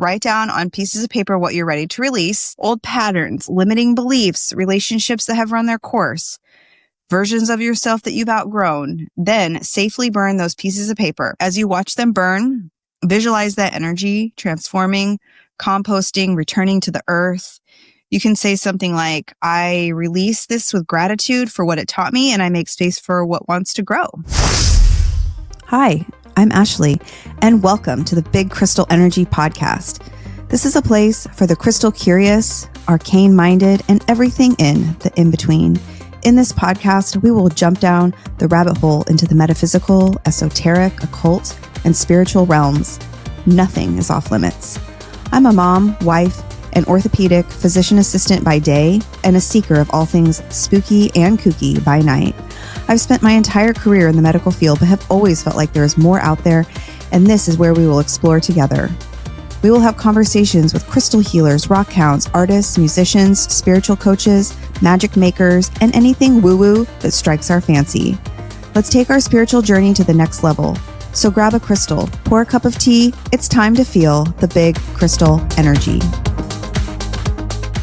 Write down on pieces of paper what you're ready to release, old patterns, limiting beliefs, relationships that have run their course, versions of yourself that you've outgrown. Then safely burn those pieces of paper. As you watch them burn, visualize that energy transforming, composting, returning to the earth. You can say something like, I release this with gratitude for what it taught me, and I make space for what wants to grow. Hi, I'm Ashleigh, and welcome to the Big Crystal Energy Podcast. This is a place for the crystal curious, arcane-minded, and everything in the in-between. In this podcast, we will jump down the rabbit hole into the metaphysical, esoteric, occult, and spiritual realms. Nothing is off limits. I'm a mom, wife, an orthopedic physician assistant by day, and a seeker of all things spooky and kooky by night. I've spent my entire career in the medical field, but have always felt like there is more out there, and this is where we will explore together. We will have conversations with crystal healers, rock hounds, artists, musicians, spiritual coaches, magic makers, and anything woo-woo that strikes our fancy. Let's take our spiritual journey to the next level. So grab a crystal, pour a cup of tea. It's time to feel the big crystal energy.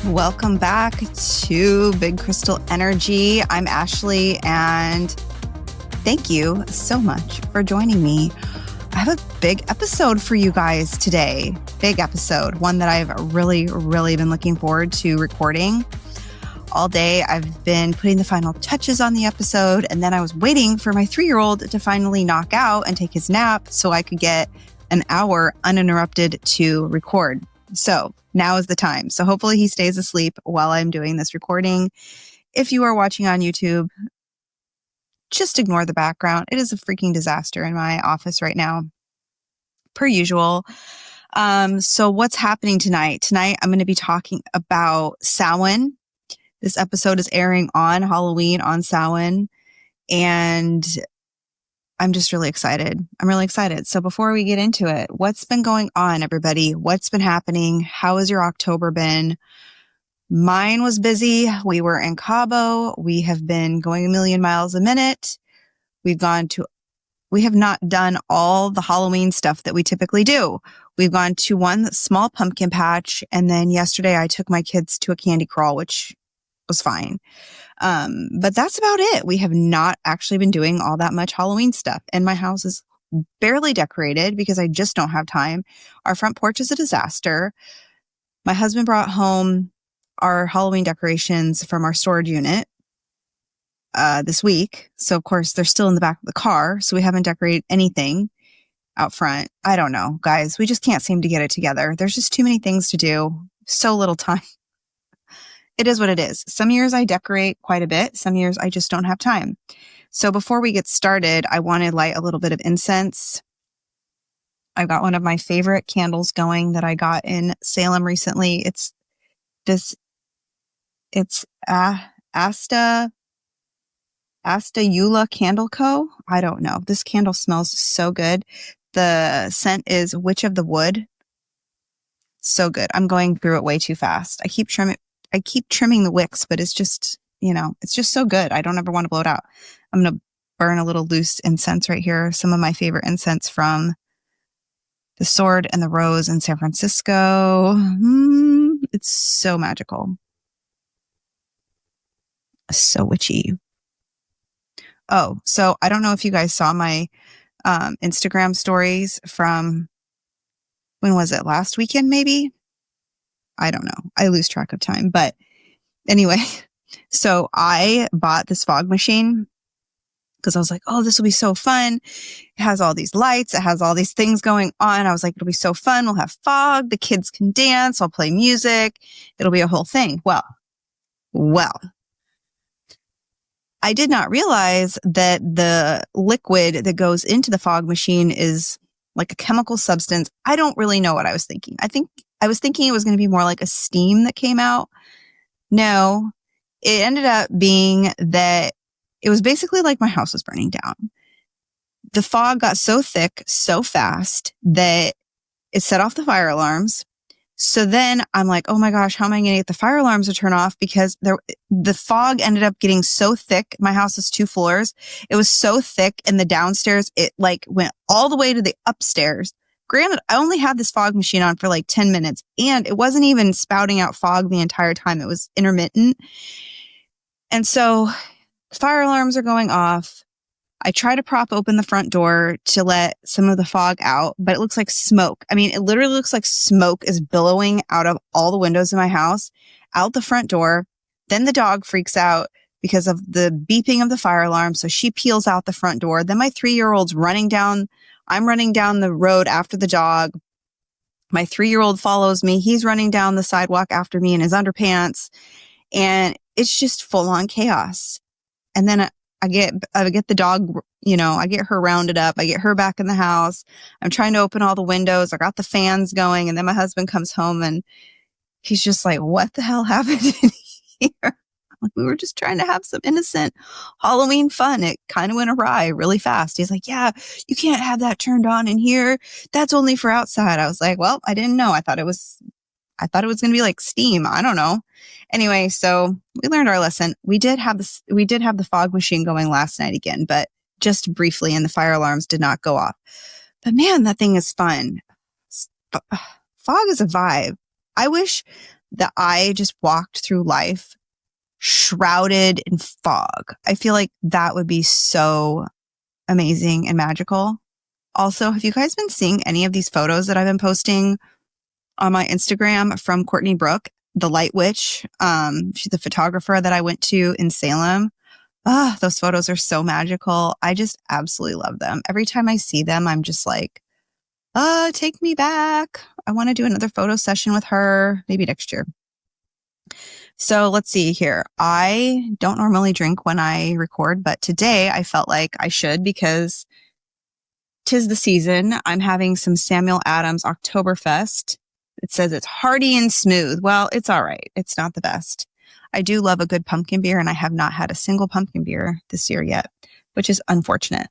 Welcome back to Big Crystal Energy. I'm Ashleigh, and thank you so much for joining me. I have a big episode for you guys today. Big episode, one that I've really been looking forward to recording all day. I've been putting the final touches on the episode, and then I was waiting for my 3-year-old to finally knock out and take his nap so I could get an hour uninterrupted to record. So now is the time. So hopefully he stays asleep while I'm doing this recording. If you are watching on YouTube, just ignore the background. It is a freaking disaster in my office right now, per usual. So what's happening tonight? Tonight, I'm going to be talking about Samhain. This episode is airing on Halloween on Samhain, and I'm just really excited. I'm really excited. So before we get into it, what's been going on, everybody? What's been happening? How has your October been? Mine was busy. We were in Cabo. We have been going a million miles a minute. We have not done all the Halloween stuff that we typically do. We've gone to one small pumpkin patch, and then yesterday I took my kids to a candy crawl, which was fine. But that's about it. We have not actually been doing all that much Halloween stuff, and my house is barely decorated because I just don't have time. Our front porch is a disaster. My husband brought home our Halloween decorations from our storage unit this week. So of course they're still in the back of the car. So we haven't decorated anything out front. I don't know, guys. We just can't seem to get it together. There's just too many things to do. So little time. It is what it is. Some years I decorate quite a bit. Some years I just don't have time. So before we get started, I want to light a little bit of incense. I've got one of my favorite candles going that I got in Salem recently. It's Asta Eula Candle Co. I don't know. This candle smells so good. The scent is Witch of the Wood. So good. I'm going through it way too fast. I keep trimming the wicks, but it's just, it's just so good. I don't ever want to blow it out. I'm going to burn a little loose incense right here. Some of my favorite incense from the Sword and the Rose in San Francisco. It's so magical. So witchy. Oh, so I don't know if you guys saw my Instagram stories from, when was it? Last weekend, maybe? I don't know. I lose track of time. But anyway, so I bought this fog machine because I was like, oh, this will be so fun. It has all these lights. It has all these things going on. I was like, it'll be so fun. We'll have fog. The kids can dance. I'll play music. It'll be a whole thing. Well, I did not realize that the liquid that goes into the fog machine is like a chemical substance. I don't really know what I was thinking. I was thinking it was going to be more like a steam that came out. No, it ended up being that it was basically like my house was burning down. The fog got so thick, so fast that it set off the fire alarms. So then I'm like, oh my gosh, how am I going to get the fire alarms to turn off? Because the fog ended up getting so thick. My house is 2 floors. It was so thick in the downstairs. It like went all the way to the upstairs Granted, I only had this fog machine on for like 10 minutes and it wasn't even spouting out fog the entire time. It was intermittent. And so fire alarms are going off. I try to prop open the front door to let some of the fog out, but it looks like smoke. I mean, it literally looks like smoke is billowing out of all the windows in my house, out the front door. Then the dog freaks out because of the beeping of the fire alarm. So she peels out the front door. Then my 3-year-old's running down. I'm running down the road after the dog. My 3-year-old follows me. He's running down the sidewalk after me in his underpants. And it's just full on chaos. And then I get the dog, I get her rounded up. I get her back in the house. I'm trying to open all the windows. I got the fans going. And then my husband comes home and he's just like, what the hell happened in here? We were just trying to have some innocent Halloween fun. It kind of went awry really fast. He's like, yeah, you can't have that turned on in here. That's only for outside. I was like, well, I didn't know. I thought it was going to be like steam. I don't know. Anyway, so we learned our lesson. We did have the fog machine going last night again, but just briefly, and the fire alarms did not go off. But man, that thing is fun. Fog is a vibe. I wish that I just walked through life shrouded in fog. I feel like that would be so amazing and magical. Also, have you guys been seeing any of these photos that I've been posting on my Instagram from Courtney Brooke, the Light Witch? She's the photographer that I went to in Salem. Those photos are so magical. I just absolutely love them. Every time I see them, I'm just like, take me back. I want to do another photo session with her, maybe next year. So let's see here. I don't normally drink when I record, but today I felt like I should because 'tis the season. I'm having some Samuel Adams Oktoberfest. It says it's hearty and smooth. Well, it's all right. It's not the best. I do love a good pumpkin beer, and I have not had a single pumpkin beer this year yet, which is unfortunate.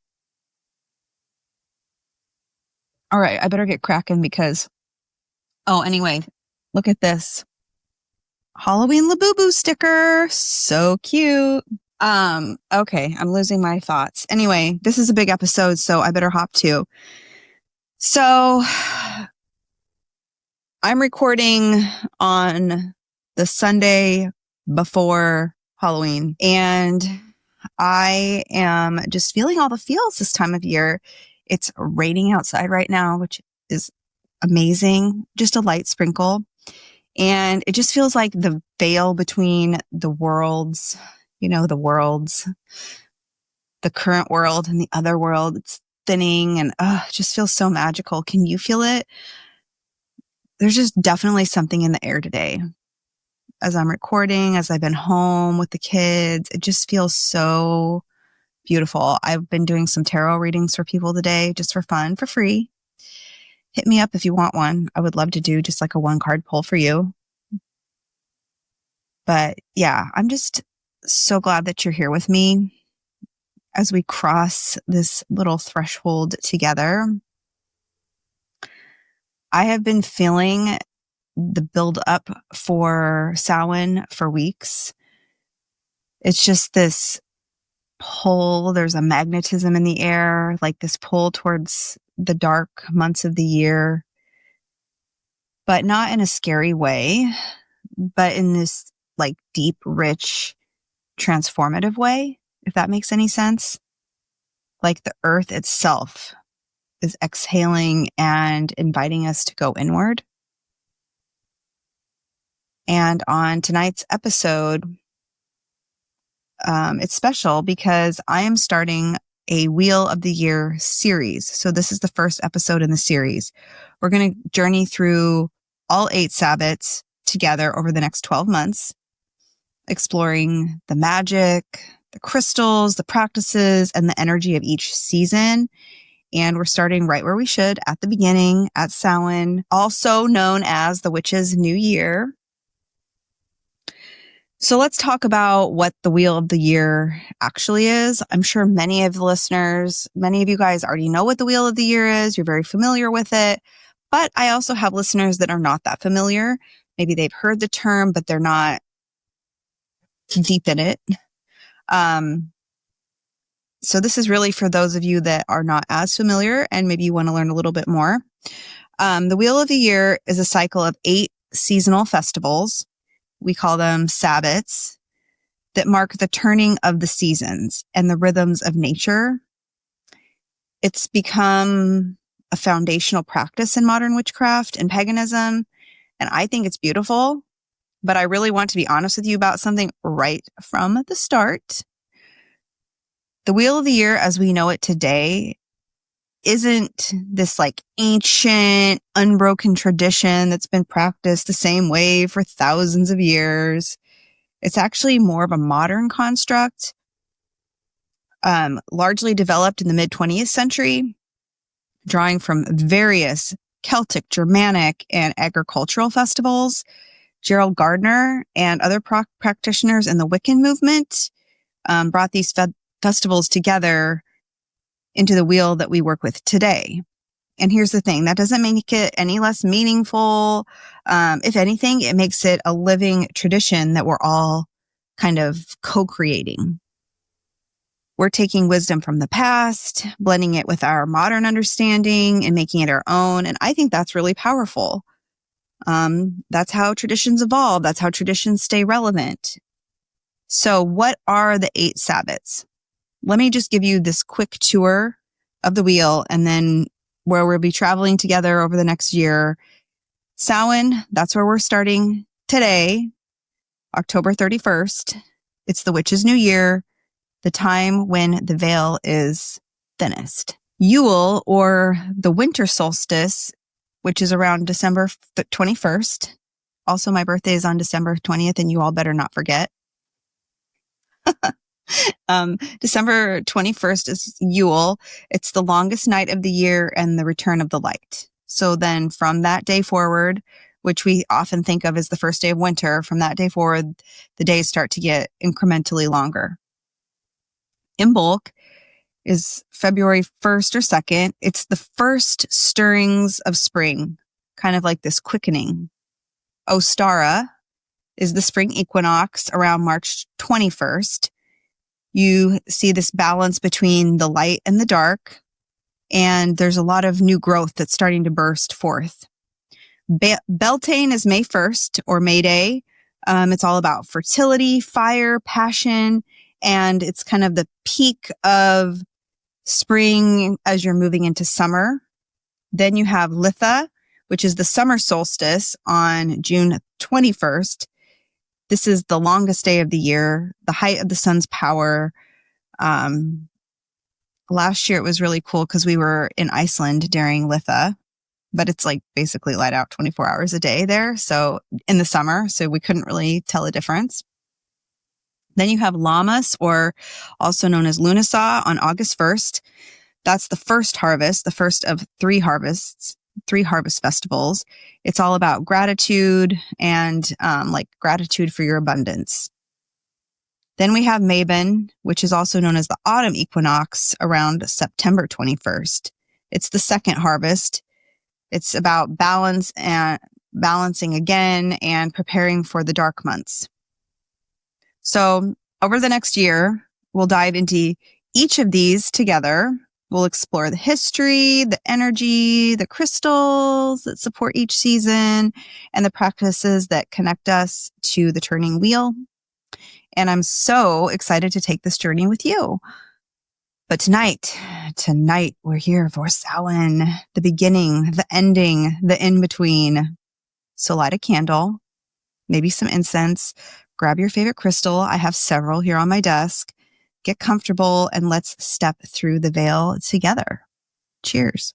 All right, I better get cracking because, anyway, look at this. Halloween Labubu sticker. So cute. Okay, I'm losing my thoughts. Anyway, this is a big episode, so I better hop to. So I'm recording on the Sunday before Halloween, and I am just feeling all the feels this time of year. It's raining outside right now, which is amazing. Just a light sprinkle. And it just feels like the veil between the worlds, the current world and the other world, it's thinning and it just feels so magical. Can you feel it? There's just definitely something in the air today. As I'm recording, as I've been home with the kids, it just feels so beautiful. I've been doing some tarot readings for people today, just for fun, for free. Hit me up if you want one. I would love to do just like a 1-card pull for you. But yeah, I'm just so glad that you're here with me as we cross this little threshold together. I have been feeling the build up for Samhain for weeks. It's just this pull. There's a magnetism in the air, like this pull towards the dark months of the year, but not in a scary way, but in this like deep, rich, transformative way, if that makes any sense. Like the earth itself is exhaling and inviting us to go inward. And on tonight's episode, it's special because I am starting a Wheel of the Year series. So this is the first episode in the series. We're going to journey through all 8 Sabbats together over the next 12 months, exploring the magic, the crystals, the practices, and the energy of each season. And we're starting right where we should, at the beginning, at Samhain, also known as the Witch's New Year. So let's talk about what the Wheel of the Year actually is. I'm sure many of you guys already know what the Wheel of the Year is. You're very familiar with it. But I also have listeners that are not that familiar. Maybe they've heard the term, but they're not deep in it. So this is really for those of you that are not as familiar and maybe you want to learn a little bit more. The Wheel of the Year is a cycle of 8 seasonal festivals. We call them Sabbats that mark the turning of the seasons and the rhythms of nature. It's become a foundational practice in modern witchcraft and paganism, and I think it's beautiful. But I really want to be honest with you about something right from the start. The Wheel of the Year, as we know it today, isn't this like ancient, unbroken tradition that's been practiced the same way for thousands of years. It's actually more of a modern construct, largely developed in the mid-20th century, drawing from various Celtic, Germanic, and agricultural festivals. Gerald Gardner and other practitioners in the Wiccan movement brought these festivals together into the wheel that we work with today. And here's the thing, that doesn't make it any less meaningful. If anything, it makes it a living tradition that we're all kind of co-creating. We're taking wisdom from the past, blending it with our modern understanding and making it our own. And I think that's really powerful. That's how traditions evolve. That's how traditions stay relevant. So what are the 8 Sabbats? Let me just give you this quick tour of the wheel and then where we'll be traveling together over the next year. Samhain, that's where we're starting today, October 31st. It's the Witch's New Year, the time when the veil is thinnest. Yule, or the winter solstice, which is around December 21st. Also, my birthday is on December 20th, and you all better not forget. December 21st is Yule. It's the longest night of the year and the return of the light. So then from that day forward, which we often think of as the first day of winter, from that day forward, the days start to get incrementally longer. Imbolc is February 1st or 2nd. It's the first stirrings of spring, kind of like this quickening. Ostara is the spring equinox around March 21st. You see this balance between the light and the dark, and there's a lot of new growth that's starting to burst forth. Beltane is May 1st, or May Day. It's all about fertility, fire, passion, and it's kind of the peak of spring as you're moving into summer. Then you have Litha, which is the summer solstice on June 21st. This is the longest day of the year, the height of the sun's power. Last year it was really cool because we were in Iceland during Litha, but it's like basically light out 24 hours a day there. So in the summer, so we couldn't really tell a difference. Then you have Lammas, or also known as Lughnasadh, on August 1st. That's the first harvest, the first of 3 harvests. 3 harvest festivals. It's all about gratitude and like gratitude for your abundance. Then we have Mabon, which is also known as the autumn equinox, around September 21st. It's the second harvest. It's about balance and balancing again and preparing for the dark months. So over the next year, we'll dive into each of these together. We'll explore the history, the energy, the crystals that support each season, and the practices that connect us to the turning wheel. And I'm so excited to take this journey with you. But tonight we're here for Samhain, the beginning, the ending, the in-between. So light a candle, maybe some incense, grab your favorite crystal. I have several here on my desk. Get comfortable and let's step through the veil together. Cheers.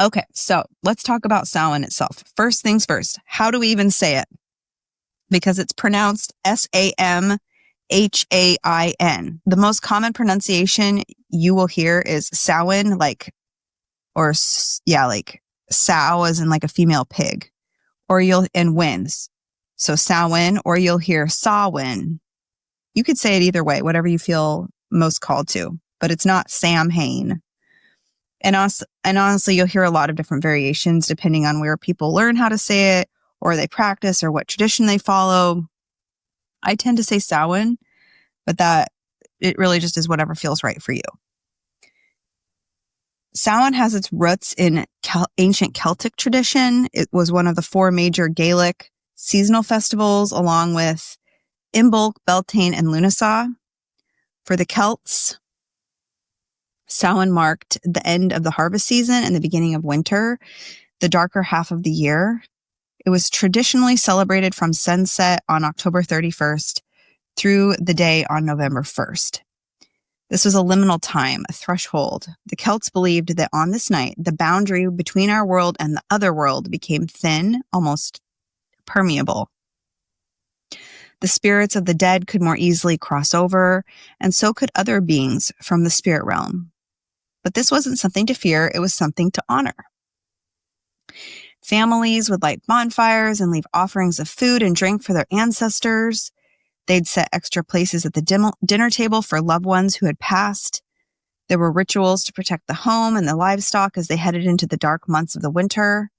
Okay, so let's talk about Samhain itself. First things first, how do we even say it? Because it's pronounced Samhain. The most common pronunciation you will hear is Samhain, like sow as in like a female pig, and wins. So Samhain, or you'll hear Samhain. You could say it either way, whatever you feel most called to, but it's not Samhain. And honestly, you'll hear a lot of different variations depending on where people learn how to say it, or they practice, or what tradition they follow. I tend to say Samhain, but that it really just is whatever feels right for you. Samhain has its roots in ancient Celtic tradition. It was one of the 4 major Gaelic seasonal festivals, along with Imbolc, Beltane, and Lughnasadh. For the Celts, Samhain marked the end of the harvest season and the beginning of winter, the darker half of the year. It was traditionally celebrated from sunset on October 31st through the day on November 1st. This was a liminal time, a threshold. The Celts believed that on this night, the boundary between our world and the other world became thin, almost permeable. The spirits of the dead could more easily cross over, and so could other beings from the spirit realm. But this wasn't something to fear, it was something to honor. Families would light bonfires and leave offerings of food and drink for their ancestors. They'd set extra places at the dinner table for loved ones who had passed. There were rituals to protect the home and the livestock as they headed into the dark months of the winter.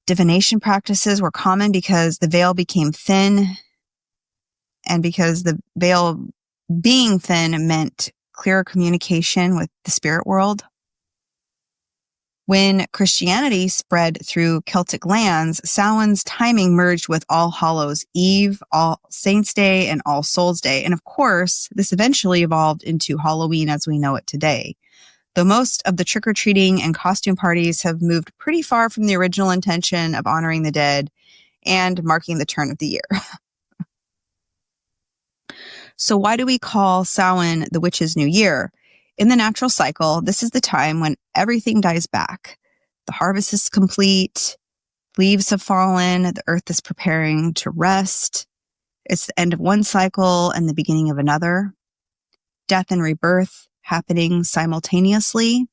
Divination practices were common because the veil became thin, and because the veil being thin meant clearer communication with the spirit world. When Christianity spread through Celtic lands, Samhain's timing merged with All Hallows Eve, All Saints' Day, and All Souls' Day. And of course, this eventually evolved into Halloween as we know it today. Though most of the trick-or-treating and costume parties have moved pretty far from the original intention of honoring the dead and marking the turn of the year. So why do we call Samhain the witch's new year? In the natural cycle, this is the time when everything dies back. The harvest is complete, leaves have fallen, the earth is preparing to rest. It's the end of one cycle and the beginning of another. Death and rebirth happening simultaneously.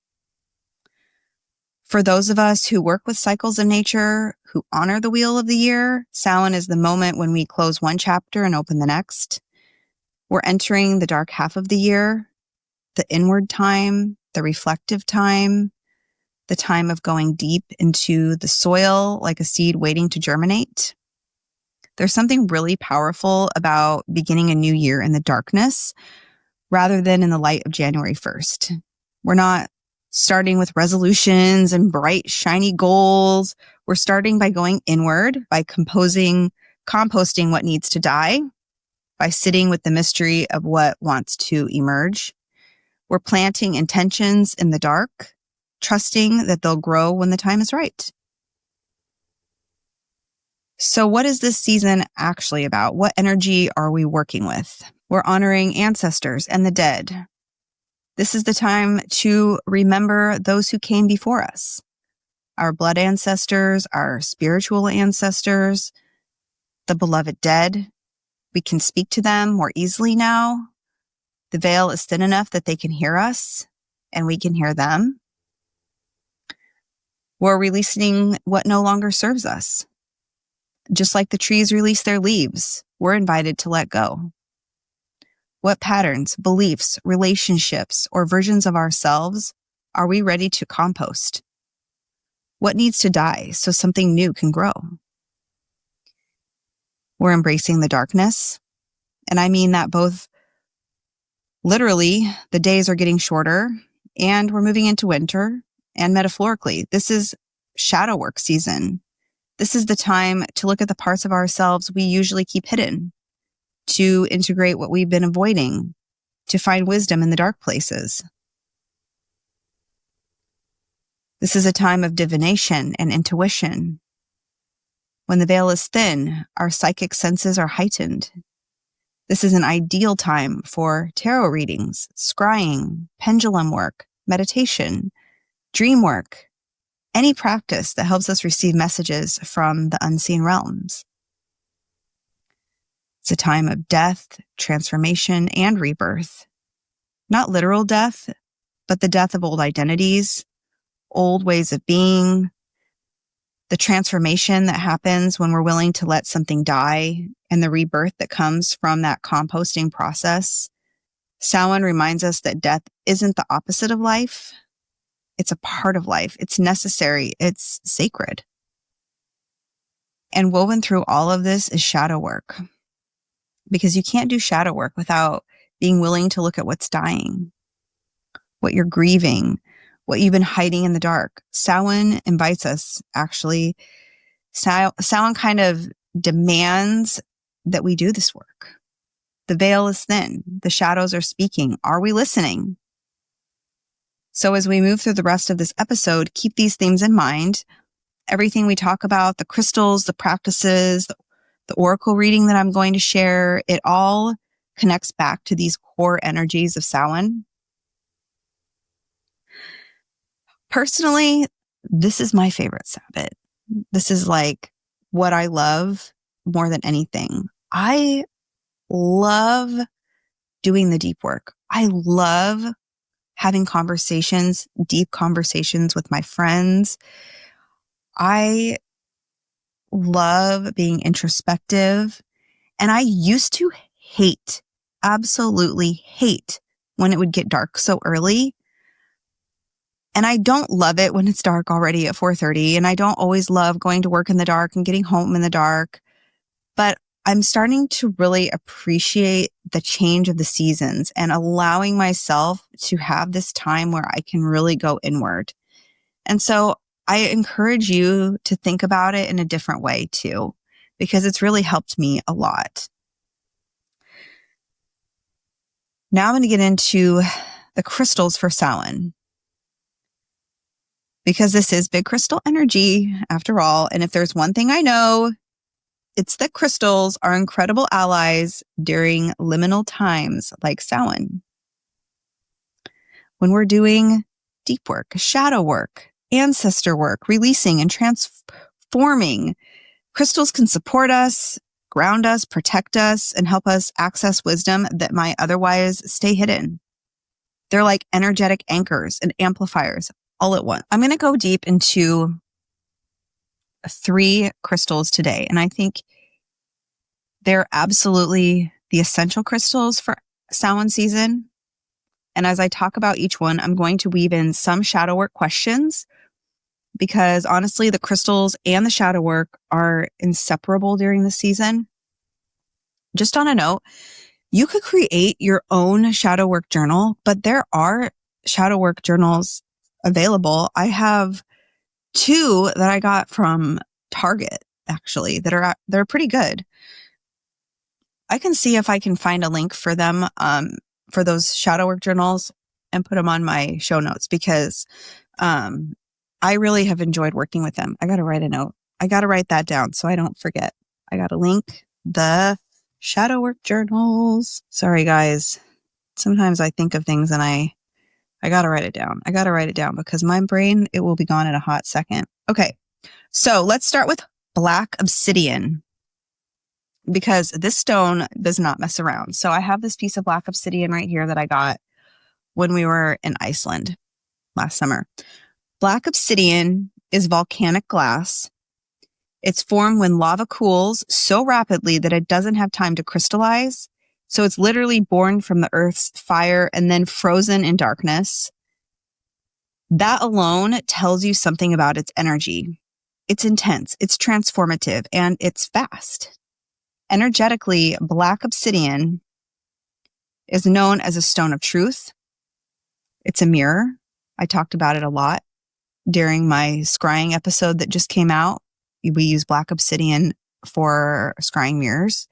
For those of us who work with cycles of nature, who honor the wheel of the year, Samhain is the moment when we close one chapter and open the next. We're entering the dark half of the year, the inward time, the reflective time, the time of going deep into the soil like a seed waiting to germinate. There's something really powerful about beginning a new year in the darkness rather than in the light of January 1st. We're not starting with resolutions and bright, shiny goals. We're starting by going inward, by composting what needs to die, by sitting with the mystery of what wants to emerge. We're planting intentions in the dark, trusting that they'll grow when the time is right. So what is this season actually about? What energy are we working with? We're honoring ancestors and the dead. This is the time to remember those who came before us, our blood ancestors, our spiritual ancestors, the beloved dead. We can speak to them more easily now. The veil is thin enough that they can hear us and we can hear them. We're releasing what no longer serves us. Just like the trees release their leaves, we're invited to let go. What patterns, beliefs, relationships, or versions of ourselves are we ready to compost? What needs to die so something new can grow? We're embracing the darkness, and I mean that both literally, the days are getting shorter, and we're moving into winter, and metaphorically, this is shadow work season. This is the time to look at the parts of ourselves we usually keep hidden, to integrate what we've been avoiding, to find wisdom in the dark places. This is a time of divination and intuition. When the veil is thin, our psychic senses are heightened. This is an ideal time for tarot readings, scrying, pendulum work, meditation, dream work, any practice that helps us receive messages from the unseen realms. It's a time of death, transformation, and rebirth. Not literal death, but the death of old identities, old ways of being, the transformation that happens when we're willing to let something die, and the rebirth that comes from that composting process. Samhain reminds us that death isn't the opposite of life. It's a part of life. It's necessary. It's sacred. And woven through all of this is shadow work. Because you can't do shadow work without being willing to look at what's dying, what you're grieving, what you've been hiding in the dark. Samhain invites us, actually. Samhain kind of demands that we do this work. The veil is thin. The shadows are speaking. Are we listening? So as we move through the rest of this episode, keep these themes in mind. Everything we talk about, the crystals, the practices, the oracle reading that I'm going to share, it all connects back to these core energies of Samhain. Personally, this is my favorite Sabbath. This is like what I love more than anything. I love doing the deep work. I love having conversations, deep conversations with my friends. I love being introspective. And I used to absolutely hate when it would get dark so early. And I don't love it when it's dark already at 4:30. And I don't always love going to work in the dark and getting home in the dark. But I'm starting to really appreciate the change of the seasons and allowing myself to have this time where I can really go inward. And so I encourage you to think about it in a different way too, because it's really helped me a lot. Now I'm going to get into the crystals for Samhain, because this is big crystal energy after all. And if there's one thing I know, it's that crystals are incredible allies during liminal times like Samhain. When we're doing deep work, shadow work, ancestor work, releasing and transforming, crystals can support us, ground us, protect us, and help us access wisdom that might otherwise stay hidden. They're like energetic anchors and amplifiers all at once. I'm going to go deep into 3 crystals today, and I think they're absolutely the essential crystals for Samhain season. And as I talk about each one, I'm going to weave in some shadow work questions, because honestly, the crystals and the shadow work are inseparable during the season. Just on a note, you could create your own shadow work journal, but there are shadow work journals available. I have 2 that I got from Target, actually, they're pretty good. I can see if I can find a link for them, for those shadow work journals, and put them on my show notes, because I really have enjoyed working with them. I got to write a note. I got to write that down so I don't forget. I got to link the shadow work journals. Sorry, guys. Sometimes I think of things and I got to write it down. I got to write it down because my brain, it will be gone in a hot second. Okay. So let's start with black obsidian, because this stone does not mess around. So I have this piece of black obsidian right here that I got when we were in Iceland last summer. Black obsidian is volcanic glass. It's formed when lava cools so rapidly that it doesn't have time to crystallize. So it's literally born from the earth's fire and then frozen in darkness. That alone tells you something about its energy. It's intense, it's transformative, and it's fast. Energetically, black obsidian is known as a stone of truth. It's a mirror. I talked about it a lot during my scrying episode that just came out. We use black obsidian for scrying mirrors.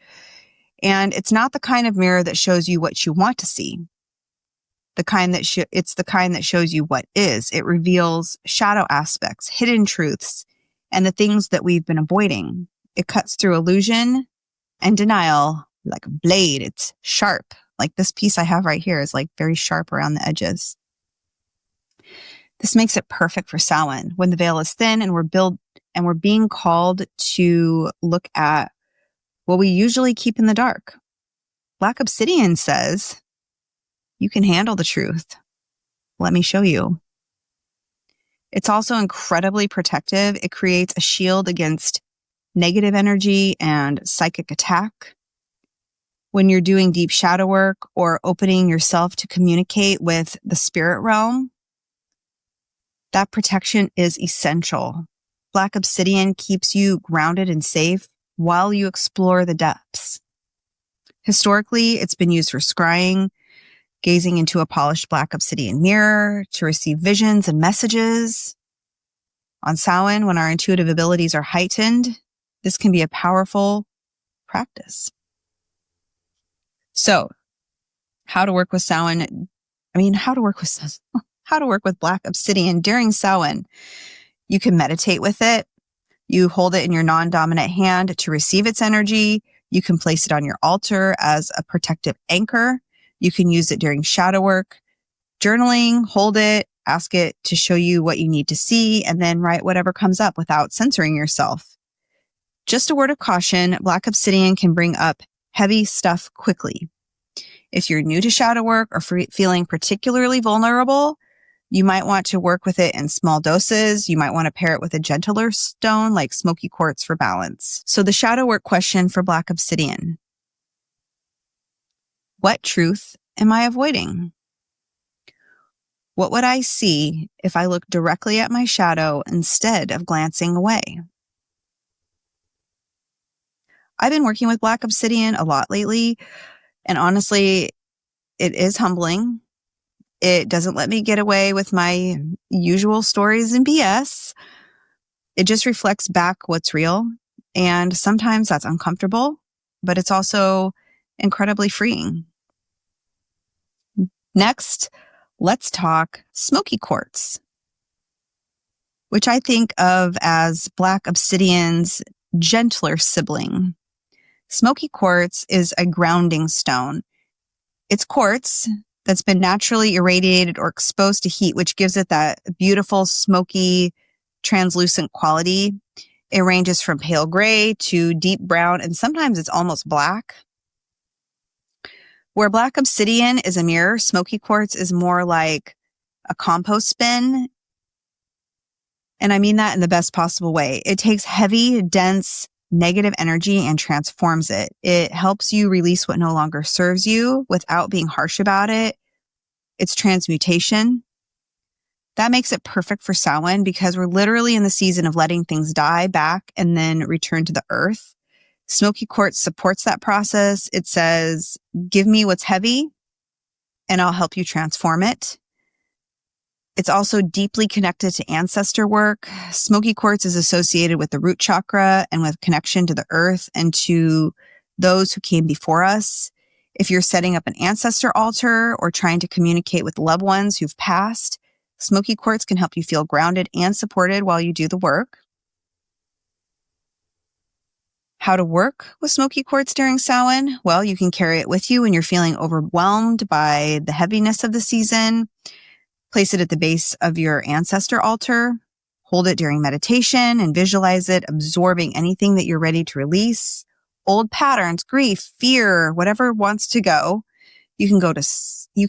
And it's not the kind of mirror that shows you what you want to see. It's the kind that shows you what is. It reveals shadow aspects, hidden truths, and the things that we've been avoiding. It cuts through illusion and denial like a blade. It's sharp. Like this piece I have right here is like very sharp around the edges. This makes it perfect for Samhain when the veil is thin and we're being called to look at what we usually keep in the dark. Black obsidian says, you can handle the truth. Let me show you. It's also incredibly protective. It creates a shield against negative energy and psychic attack. When you're doing deep shadow work or opening yourself to communicate with the spirit realm, that protection is essential. Black obsidian keeps you grounded and safe while you explore the depths. Historically, it's been used for scrying, gazing into a polished black obsidian mirror to receive visions and messages. On Samhain, when our intuitive abilities are heightened, this can be a powerful practice. So, how to work with Samhain? How to work with black obsidian during Samhain? You can meditate with it. You hold it in your non-dominant hand to receive its energy. You can place it on your altar as a protective anchor. You can use it during shadow work, journaling, hold it, ask it to show you what you need to see, and then write whatever comes up without censoring yourself. Just a word of caution, black obsidian can bring up heavy stuff quickly. If you're new to shadow work or feeling particularly vulnerable, you might want to work with it in small doses. You might want to pair it with a gentler stone like Smoky Quartz for balance. So the shadow work question for black obsidian: what truth am I avoiding? What would I see if I looked directly at my shadow instead of glancing away? I've been working with black obsidian a lot lately, and honestly, it is humbling. It doesn't let me get away with my usual stories and BS. It just reflects back what's real. And sometimes that's uncomfortable, but it's also incredibly freeing. Next, let's talk Smoky Quartz, which I think of as black obsidian's gentler sibling. Smoky Quartz is a grounding stone. It's quartz that's been naturally irradiated or exposed to heat, which gives it that beautiful, smoky, translucent quality. It ranges from pale gray to deep brown, and sometimes it's almost black. Where black obsidian is a mirror, Smoky Quartz is more like a compost bin. And I mean that in the best possible way. It takes heavy, dense, negative energy and transforms it. It helps you release what no longer serves you without being harsh about it. It's transmutation. That makes it perfect for Samhain because we're literally in the season of letting things die back and then return to the earth. Smoky Quartz supports that process. It says, give me what's heavy and I'll help you transform it. It's also deeply connected to ancestor work. Smoky Quartz is associated with the root chakra and with connection to the earth and to those who came before us. If you're setting up an ancestor altar or trying to communicate with loved ones who've passed, Smoky Quartz can help you feel grounded and supported while you do the work. How to work with Smoky Quartz during Samhain? Well, you can carry it with you when you're feeling overwhelmed by the heaviness of the season. Place it at the base of your ancestor altar. Hold it during meditation and visualize it absorbing anything that you're ready to release. Old patterns, grief, fear, whatever wants to go. You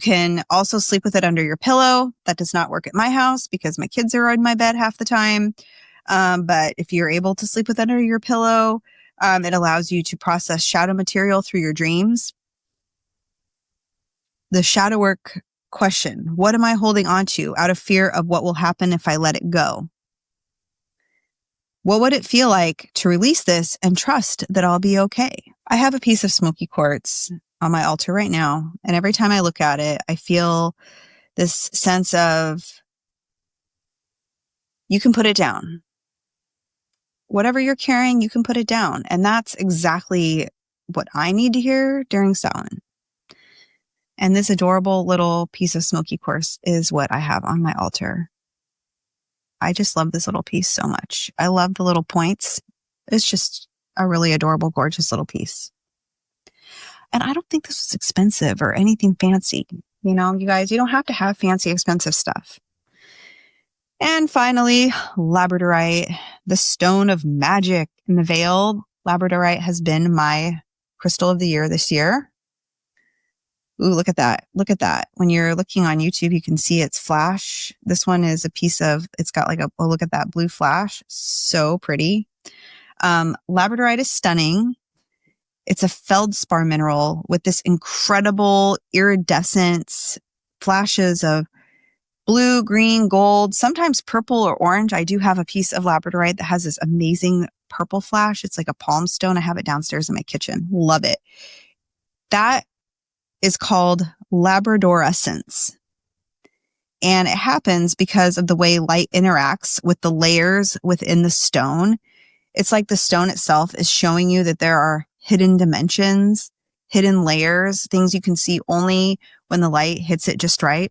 can also sleep with it under your pillow. That does not work at my house because my kids are in my bed half the time. But if you're able to sleep with under your pillow, it allows you to process shadow material through your dreams. The shadow work question: what am I holding on to out of fear of what will happen if I let it go? What would it feel like to release this and trust that I'll be okay? I have a piece of Smoky Quartz on my altar right now, and every time I look at it, I feel this sense of you can put it down. Whatever you're carrying, you can put it down. And that's exactly what I need to hear during Samhain. And this adorable little piece of Smoky Quartz is what I have on my altar. I just love this little piece so much. I love the little points. It's just a really adorable, gorgeous little piece. And I don't think this was expensive or anything fancy. You know, you guys, you don't have to have fancy, expensive stuff. And finally, labradorite, the stone of magic in the veil. Labradorite has been my crystal of the year this year. Ooh, look at that. Look at that. When you're looking on YouTube, you can see its flash. This one is a piece of, it's got like oh, look at that blue flash. So pretty. Labradorite is stunning. It's a feldspar mineral with this incredible iridescence, flashes of blue, green, gold, sometimes purple or orange. I do have a piece of labradorite that has this amazing purple flash. It's like a palm stone. I have it downstairs in my kitchen. Love it. That is called labradorescence. And it happens because of the way light interacts with the layers within the stone. It's like the stone itself is showing you that there are hidden dimensions, hidden layers, things you can see only when the light hits it just right.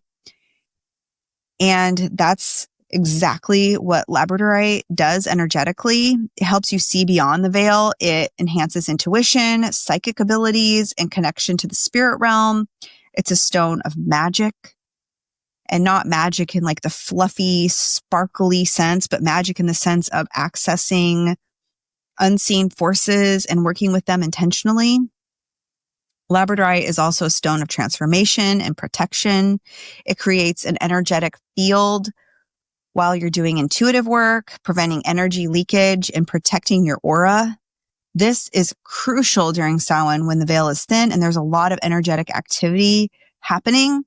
And that's exactly what labradorite does energetically. It helps you see beyond the veil. It enhances intuition, psychic abilities, and connection to the spirit realm. It's a stone of magic, and not magic in like the fluffy, sparkly sense, but magic in the sense of accessing unseen forces and working with them intentionally. Labradorite is also a stone of transformation and protection. It creates an energetic field while you're doing intuitive work, preventing energy leakage and protecting your aura. This is crucial during Samhain when the veil is thin and there's a lot of energetic activity happening.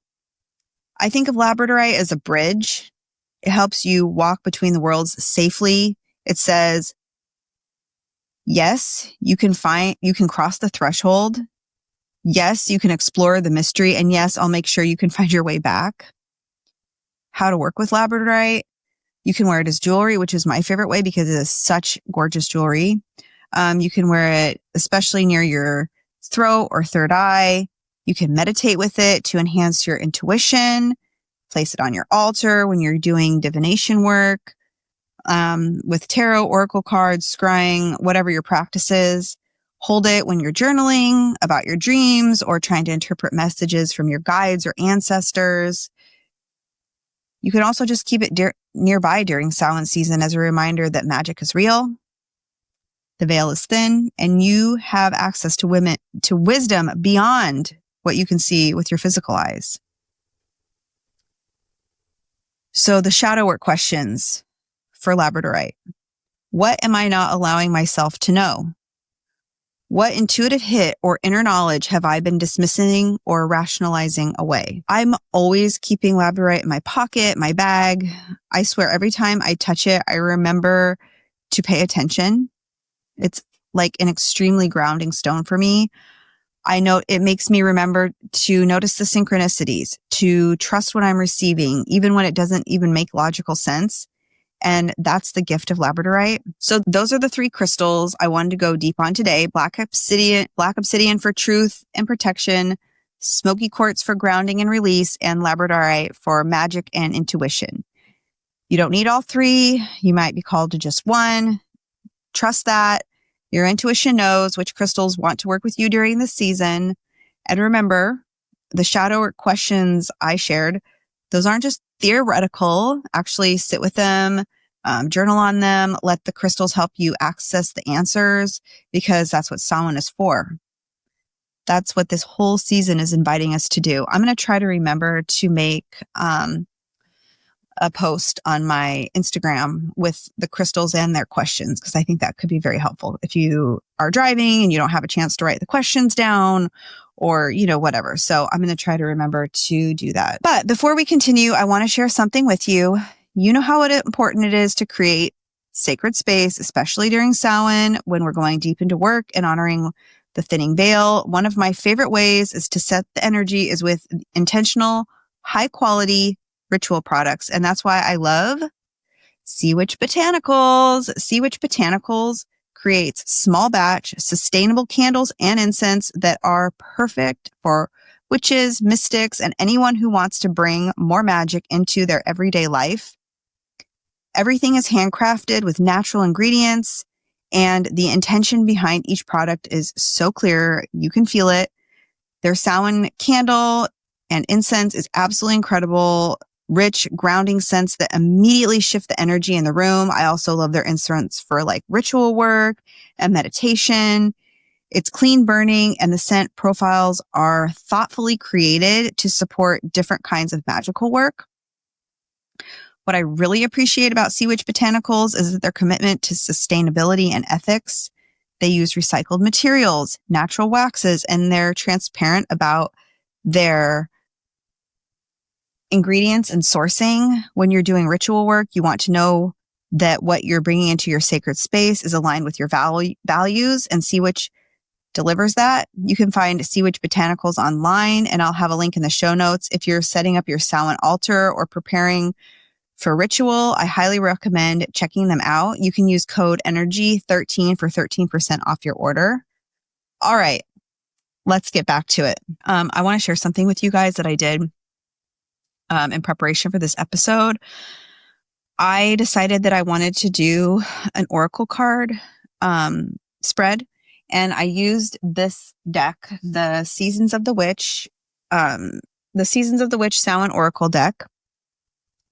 I think of labradorite as a bridge. It helps you walk between the worlds safely. It says, yes, you can cross the threshold. Yes, you can explore the mystery. And yes, I'll make sure you can find your way back. How to work with labradorite. You can wear it as jewelry, which is my favorite way because it is such gorgeous jewelry. You can wear it especially near your throat or third eye. You can meditate with it to enhance your intuition. Place it on your altar when you're doing divination work, with tarot, oracle cards, scrying, whatever your practice is. Hold it when you're journaling about your dreams or trying to interpret messages from your guides or ancestors. You can also just keep it nearby during Samhain season as a reminder that magic is real. The veil is thin and you have access to wisdom beyond what you can see with your physical eyes. So the shadow work questions for labradorite. What am I not allowing myself to know? What intuitive hit or inner knowledge have I been dismissing or rationalizing away? I'm always keeping labradorite in my pocket, my bag. I swear every time I touch it, I remember to pay attention. It's like an extremely grounding stone for me. I know it makes me remember to notice the synchronicities, to trust what I'm receiving, even when it doesn't even make logical sense. And that's the gift of labradorite. So those are the three crystals I wanted to go deep on today. Black obsidian for truth and protection, smoky quartz for grounding and release, and labradorite for magic and intuition. You don't need all three. You might be called to just one. Trust that. Your intuition knows which crystals want to work with you during the season. And remember, the shadow work questions I shared, those aren't just theoretical. Actually sit with them, journal on them, let the crystals help you access the answers, because that's what Samhain is for. That's what this whole season is inviting us to do. I'm going to try to remember to make a post on my Instagram with the crystals and their questions, because I think that could be very helpful if you are driving and you don't have a chance to write the questions down or, whatever. So I'm going to try to remember to do that. But before we continue, I want to share something with you. You know how important it is to create sacred space, especially during Samhain when we're going deep into work and honoring the thinning veil. One of my favorite ways is to set the energy is with intentional, high quality ritual products. And that's why I love Sea Witch Botanicals. Sea Witch Botanicals creates small batch, sustainable candles and incense that are perfect for witches, mystics, and anyone who wants to bring more magic into their everyday life. Everything is handcrafted with natural ingredients, and the intention behind each product is so clear. You can feel it. Their Samhain candle and incense is absolutely incredible. Rich, grounding scents that immediately shift the energy in the room. I also love their incense for like ritual work and meditation. It's clean burning and the scent profiles are thoughtfully created to support different kinds of magical work. What I really appreciate about Sea Witch Botanicals is that their commitment to sustainability and ethics. They use recycled materials, natural waxes, and they're transparent about their ingredients and sourcing. When you're doing ritual work, you want to know that what you're bringing into your sacred space is aligned with your values, and Sea Witch delivers that. You can find Sea Witch Botanicals online, and I'll have a link in the show notes. If you're setting up your Samhain altar or preparing for ritual, I highly recommend checking them out. You can use code ENERGY13 for 13% off your order. All right, let's get back to it. I want to share something with you guys that I did in preparation for this episode. I decided that I wanted to do an oracle card spread, and I used this deck, the Seasons of the Witch Samhain Oracle deck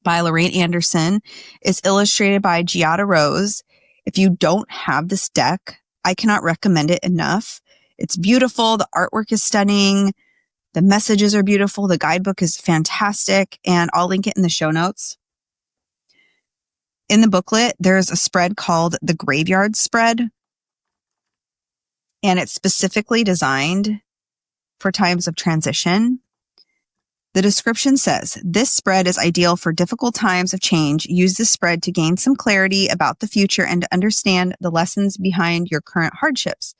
by Lorraine Anderson. Is illustrated by Giada Rose. If you don't have this deck, I cannot recommend it enough. It's beautiful. The artwork is stunning. The messages are beautiful. The guidebook is fantastic, and I'll link it in the show notes. In the booklet, there's a spread called the Graveyard Spread, and it's specifically designed for times of transition. The description says, this spread is ideal for difficult times of change. Use this spread to gain some clarity about the future and to understand the lessons behind your current hardships.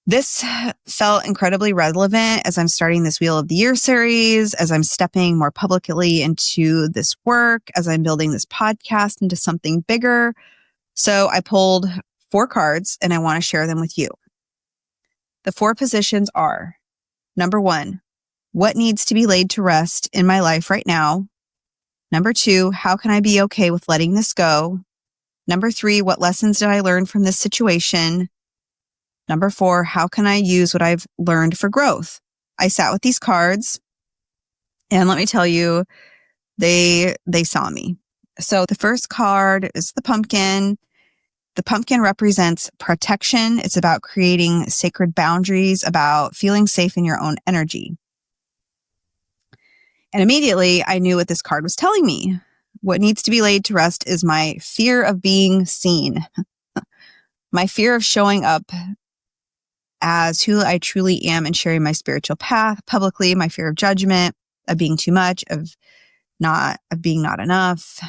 This felt incredibly relevant as I'm starting this Wheel of the Year series, as I'm stepping more publicly into this work, as I'm building this podcast into something bigger. So I pulled 4 cards and I want to share them with you. The 4 positions are, number 1, what needs to be laid to rest in my life right now? Number 2, how can I be okay with letting this go? Number 3, what lessons did I learn from this situation? Number 4, how can I use what I've learned for growth? I sat with these cards, and let me tell you, they saw me. So the first card is the pumpkin. The pumpkin represents protection. It's about creating sacred boundaries, about feeling safe in your own energy. And immediately I knew what this card was telling me. What needs to be laid to rest is my fear of being seen, my fear of showing up as who I truly am and sharing my spiritual path publicly, my fear of judgment, of being too much, of being not enough,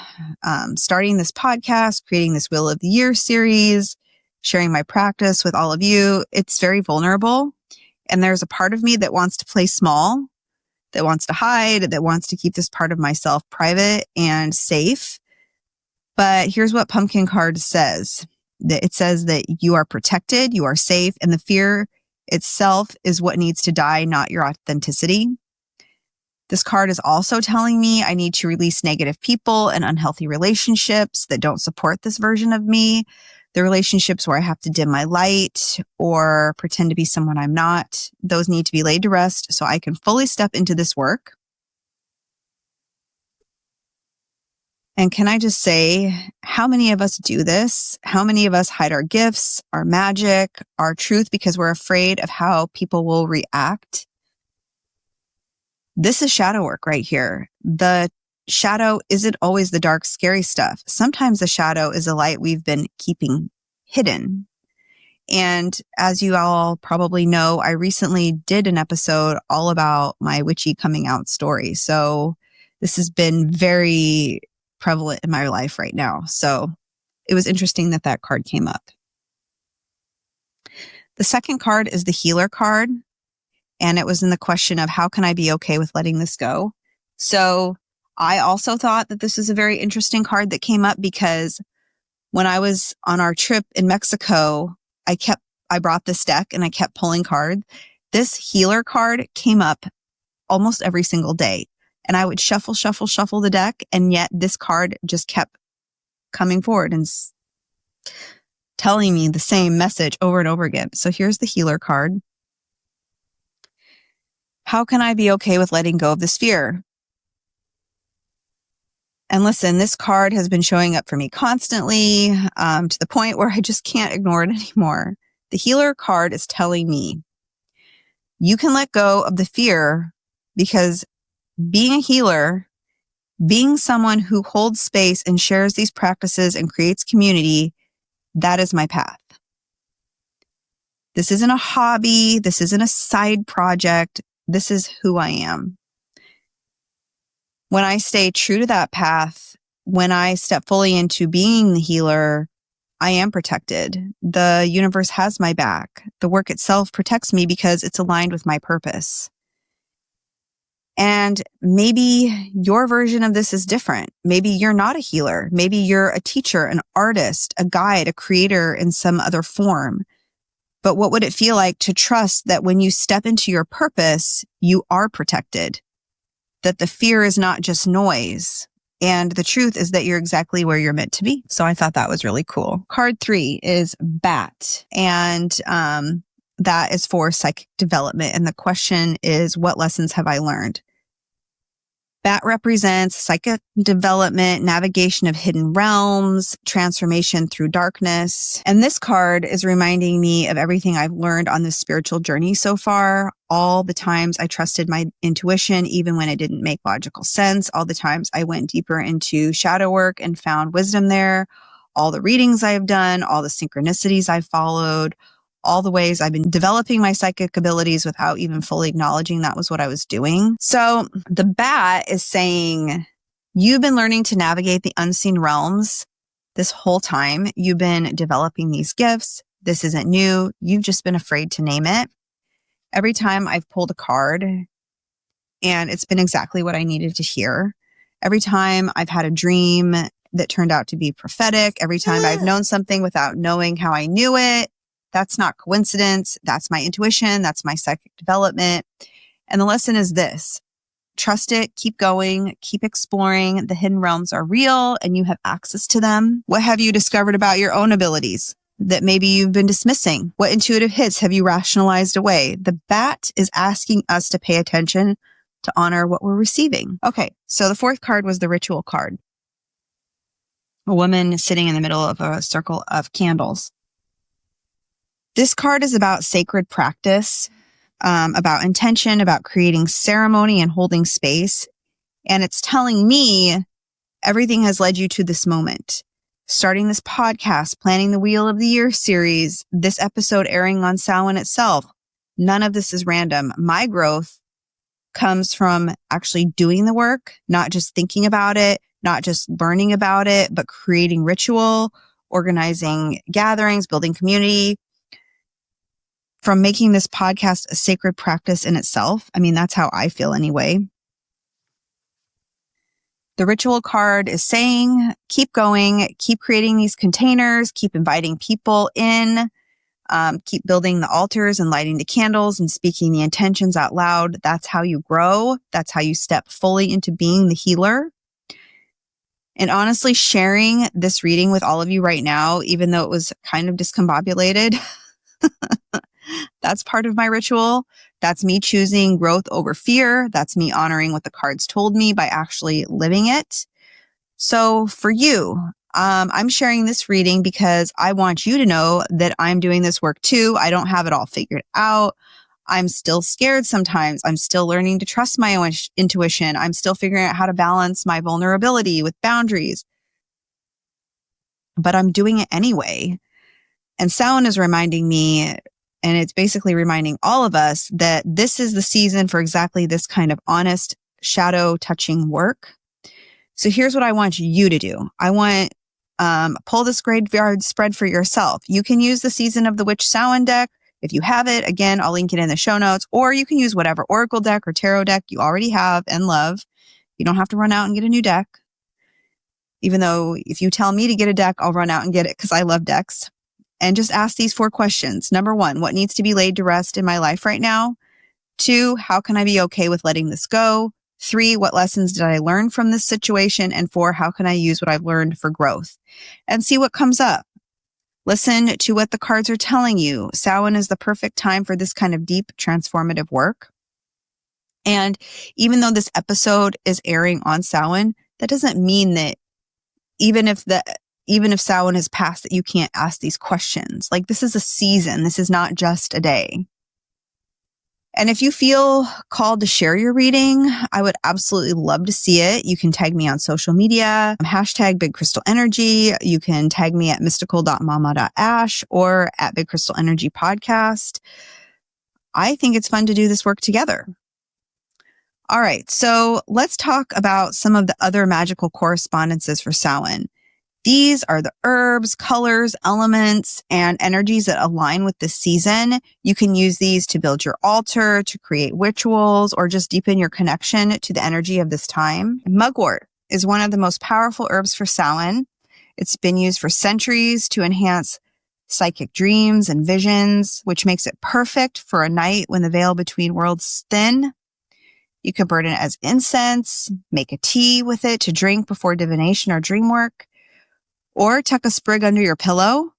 starting this podcast, creating this Wheel of the Year series, sharing my practice with all of you. It's very vulnerable. And there's a part of me that wants to play small, that wants to hide, that wants to keep this part of myself private and safe. But here's what Pumpkin card says. It says that you are protected, you are safe, and the fear itself is what needs to die, not your authenticity. This card is also telling me I need to release negative people and unhealthy relationships that don't support this version of me. The relationships where I have to dim my light or pretend to be someone I'm not. Those need to be laid to rest so I can fully step into this work. And can I just say, how many of us do this? How many of us hide our gifts, our magic, our truth because we're afraid of how people will react? This is shadow work right here. The shadow isn't always the dark, scary stuff. Sometimes the shadow is the light we've been keeping hidden. And as you all probably know, I recently did an episode all about my witchy coming out story. So this has been very prevalent in my life right now. So it was interesting that that card came up. The second card is the healer card. And it was in the question of how can I be okay with letting this go? So I also thought that this was a very interesting card that came up because when I was on our trip in Mexico, I brought this deck and I kept pulling cards. This healer card came up almost every single day. And I would shuffle the deck. And yet this card just kept coming forward and telling me the same message over and over again. So here's the healer card. How can I be okay with letting go of this fear? And listen, this card has been showing up for me constantly to the point where I just can't ignore it anymore. The healer card is telling me you can let go of the fear because being a healer, being someone who holds space and shares these practices and creates community, that is my path. This isn't a hobby. This isn't a side project. This is who I am. When I stay true to that path, when I step fully into being the healer, I am protected. The universe has my back. The work itself protects me because it's aligned with my purpose. And maybe your version of this is different. Maybe you're not a healer. Maybe you're a teacher, an artist, a guide, a creator in some other form. But what would it feel like to trust that when you step into your purpose, you are protected? That the fear is not just noise. And the truth is that you're exactly where you're meant to be. So I thought that was really cool. Card 3 is Bat. And that is for psychic development. And the question is, what lessons have I learned? Bat represents psychic development, navigation of hidden realms, transformation through darkness. And this card is reminding me of everything I've learned on this spiritual journey so far. All the times I trusted my intuition, even when it didn't make logical sense. All the times I went deeper into shadow work and found wisdom there. All the readings I've done, all the synchronicities I've followed, all the ways I've been developing my psychic abilities without even fully acknowledging that was what I was doing. So the bat is saying, you've been learning to navigate the unseen realms this whole time. You've been developing these gifts. This isn't new. You've just been afraid to name it. Every time I've pulled a card, and it's been exactly what I needed to hear. Every time I've had a dream that turned out to be prophetic. Every time I've known something without knowing how I knew it. That's not coincidence. That's my intuition. That's my psychic development. And the lesson is this: trust it, keep going, keep exploring. The hidden realms are real and you have access to them. What have you discovered about your own abilities that maybe you've been dismissing? What intuitive hits have you rationalized away? The bat is asking us to pay attention, to honor what we're receiving. Okay, so the 4th card was the ritual card. A woman sitting in the middle of a circle of candles. This card is about sacred practice, about intention, about creating ceremony and holding space. And it's telling me everything has led you to this moment. Starting this podcast, planning the Wheel of the Year series, this episode airing on Samhain itself. None of this is random. My growth comes from actually doing the work, not just thinking about it, not just learning about it, but creating ritual, organizing gatherings, building community. From making this podcast a sacred practice in itself. I mean, that's how I feel anyway. The ritual card is saying, keep going, keep creating these containers, keep inviting people in, keep building the altars and lighting the candles and speaking the intentions out loud. That's how you grow. That's how you step fully into being the healer. And honestly, sharing this reading with all of you right now, even though it was kind of discombobulated, that's part of my ritual. That's me choosing growth over fear. That's me honoring what the cards told me by actually living it. So for you, I'm sharing this reading because I want you to know that I'm doing this work too. I don't have it all figured out. I'm still scared sometimes. I'm still learning to trust my own intuition. I'm still figuring out how to balance my vulnerability with boundaries. But I'm doing it anyway. And Samhain is reminding me, and it's basically reminding all of us, that this is the season for exactly this kind of honest, shadow touching work. So here's what I want you to do. I want, pull this graveyard spread for yourself. You can use the Season of the Witch Samhain deck. If you have it, again, I'll link it in the show notes, or you can use whatever Oracle deck or Tarot deck you already have and love. You don't have to run out and get a new deck. Even though if you tell me to get a deck, I'll run out and get it because I love decks. And just ask these 4 questions. Number 1, what needs to be laid to rest in my life right now? 2, how can I be okay with letting this go? 3, what lessons did I learn from this situation? And 4, how can I use what I've learned for growth? And see what comes up. Listen to what the cards are telling you. Samhain is the perfect time for this kind of deep transformative work. And even though this episode is airing on Samhain, that doesn't mean that even if Samhain has passed, that you can't ask these questions. Like, this is a season. This is not just a day. And if you feel called to share your reading, I would absolutely love to see it. You can tag me on social media, hashtag Big Crystal Energy. You can tag me at mystical.mama.ash or at Big Crystal Energy Podcast. I think it's fun to do this work together. All right, so let's talk about some of the other magical correspondences for Samhain. These are the herbs, colors, elements, and energies that align with the season. You can use these to build your altar, to create rituals, or just deepen your connection to the energy of this time. Mugwort is one of the most powerful herbs for Samhain. It's been used for centuries to enhance psychic dreams and visions, which makes it perfect for a night when the veil between worlds is thin. You can burn it as incense, make a tea with it to drink before divination or dream work, or tuck a sprig under your pillow.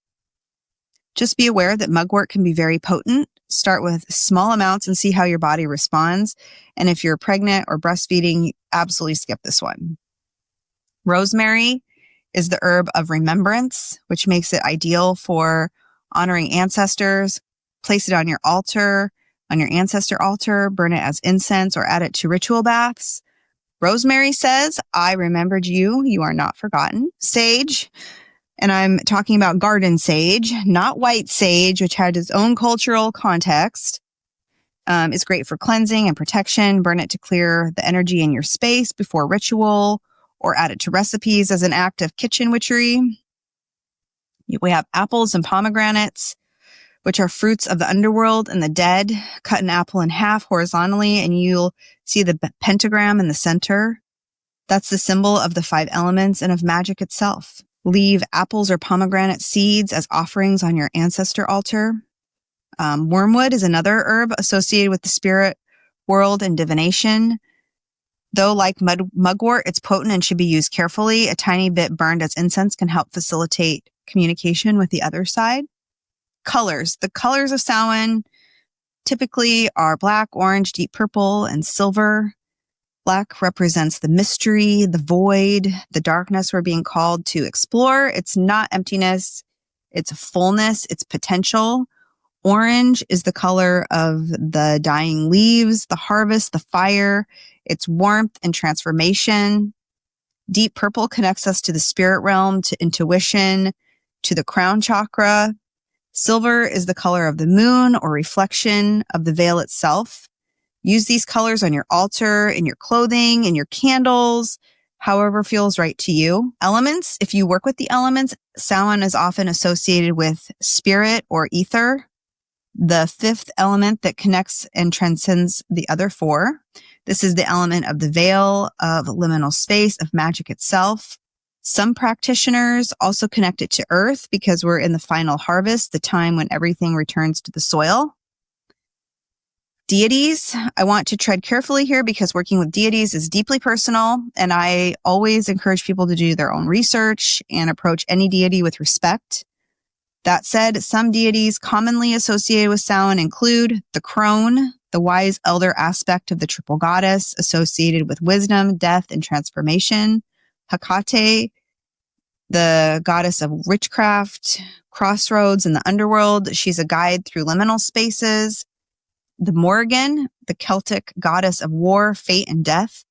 Just be aware that mugwort can be very potent. Start with small amounts and see how your body responds. And if you're pregnant or breastfeeding, absolutely skip this one. Rosemary is the herb of remembrance, which makes it ideal for honoring ancestors. Place it on your altar, on your ancestor altar, burn it as incense, or add it to ritual baths. Rosemary says, I remembered you. You are not forgotten. Sage, and I'm talking about garden sage, not white sage, which had its own cultural context. It's great for cleansing and protection. Burn it to clear the energy in your space before ritual, or add it to recipes as an act of kitchen witchery. We have apples and pomegranates, which are fruits of the underworld and the dead. Cut an apple in half horizontally and you'll see the pentagram in the center. That's the symbol of the 5 elements and of magic itself. Leave apples or pomegranate seeds as offerings on your ancestor altar. Wormwood is another herb associated with the spirit world and divination. Though like mugwort, it's potent and should be used carefully. A tiny bit burned as incense can help facilitate communication with the other side. Colors. The colors of Samhain typically are black, orange, deep purple, and silver. Black represents the mystery, the void, the darkness we're being called to explore. It's not emptiness. It's fullness. It's potential. Orange is the color of the dying leaves, the harvest, the fire. It's warmth and transformation. Deep purple connects us to the spirit realm, to intuition, to the crown chakra. Silver is the color of the moon or reflection of the veil itself. Use these colors on your altar, in your clothing, in your candles, however feels right to you. Elements, if you work with the elements, Samhain is often associated with spirit or ether, the 5th element that connects and transcends the other 4. This is the element of the veil, of liminal space, of magic itself. Some practitioners also connect it to earth because we're in the final harvest, the time when everything returns to the soil. Deities, I want to tread carefully here because working with deities is deeply personal, and I always encourage people to do their own research and approach any deity with respect. That said, some deities commonly associated with Samhain include the crone, the wise elder aspect of the triple goddess associated with wisdom, death, and transformation. Hecate, the goddess of witchcraft, crossroads in the underworld. She's a guide through liminal spaces. The Morrigan, the Celtic goddess of war, fate, and death.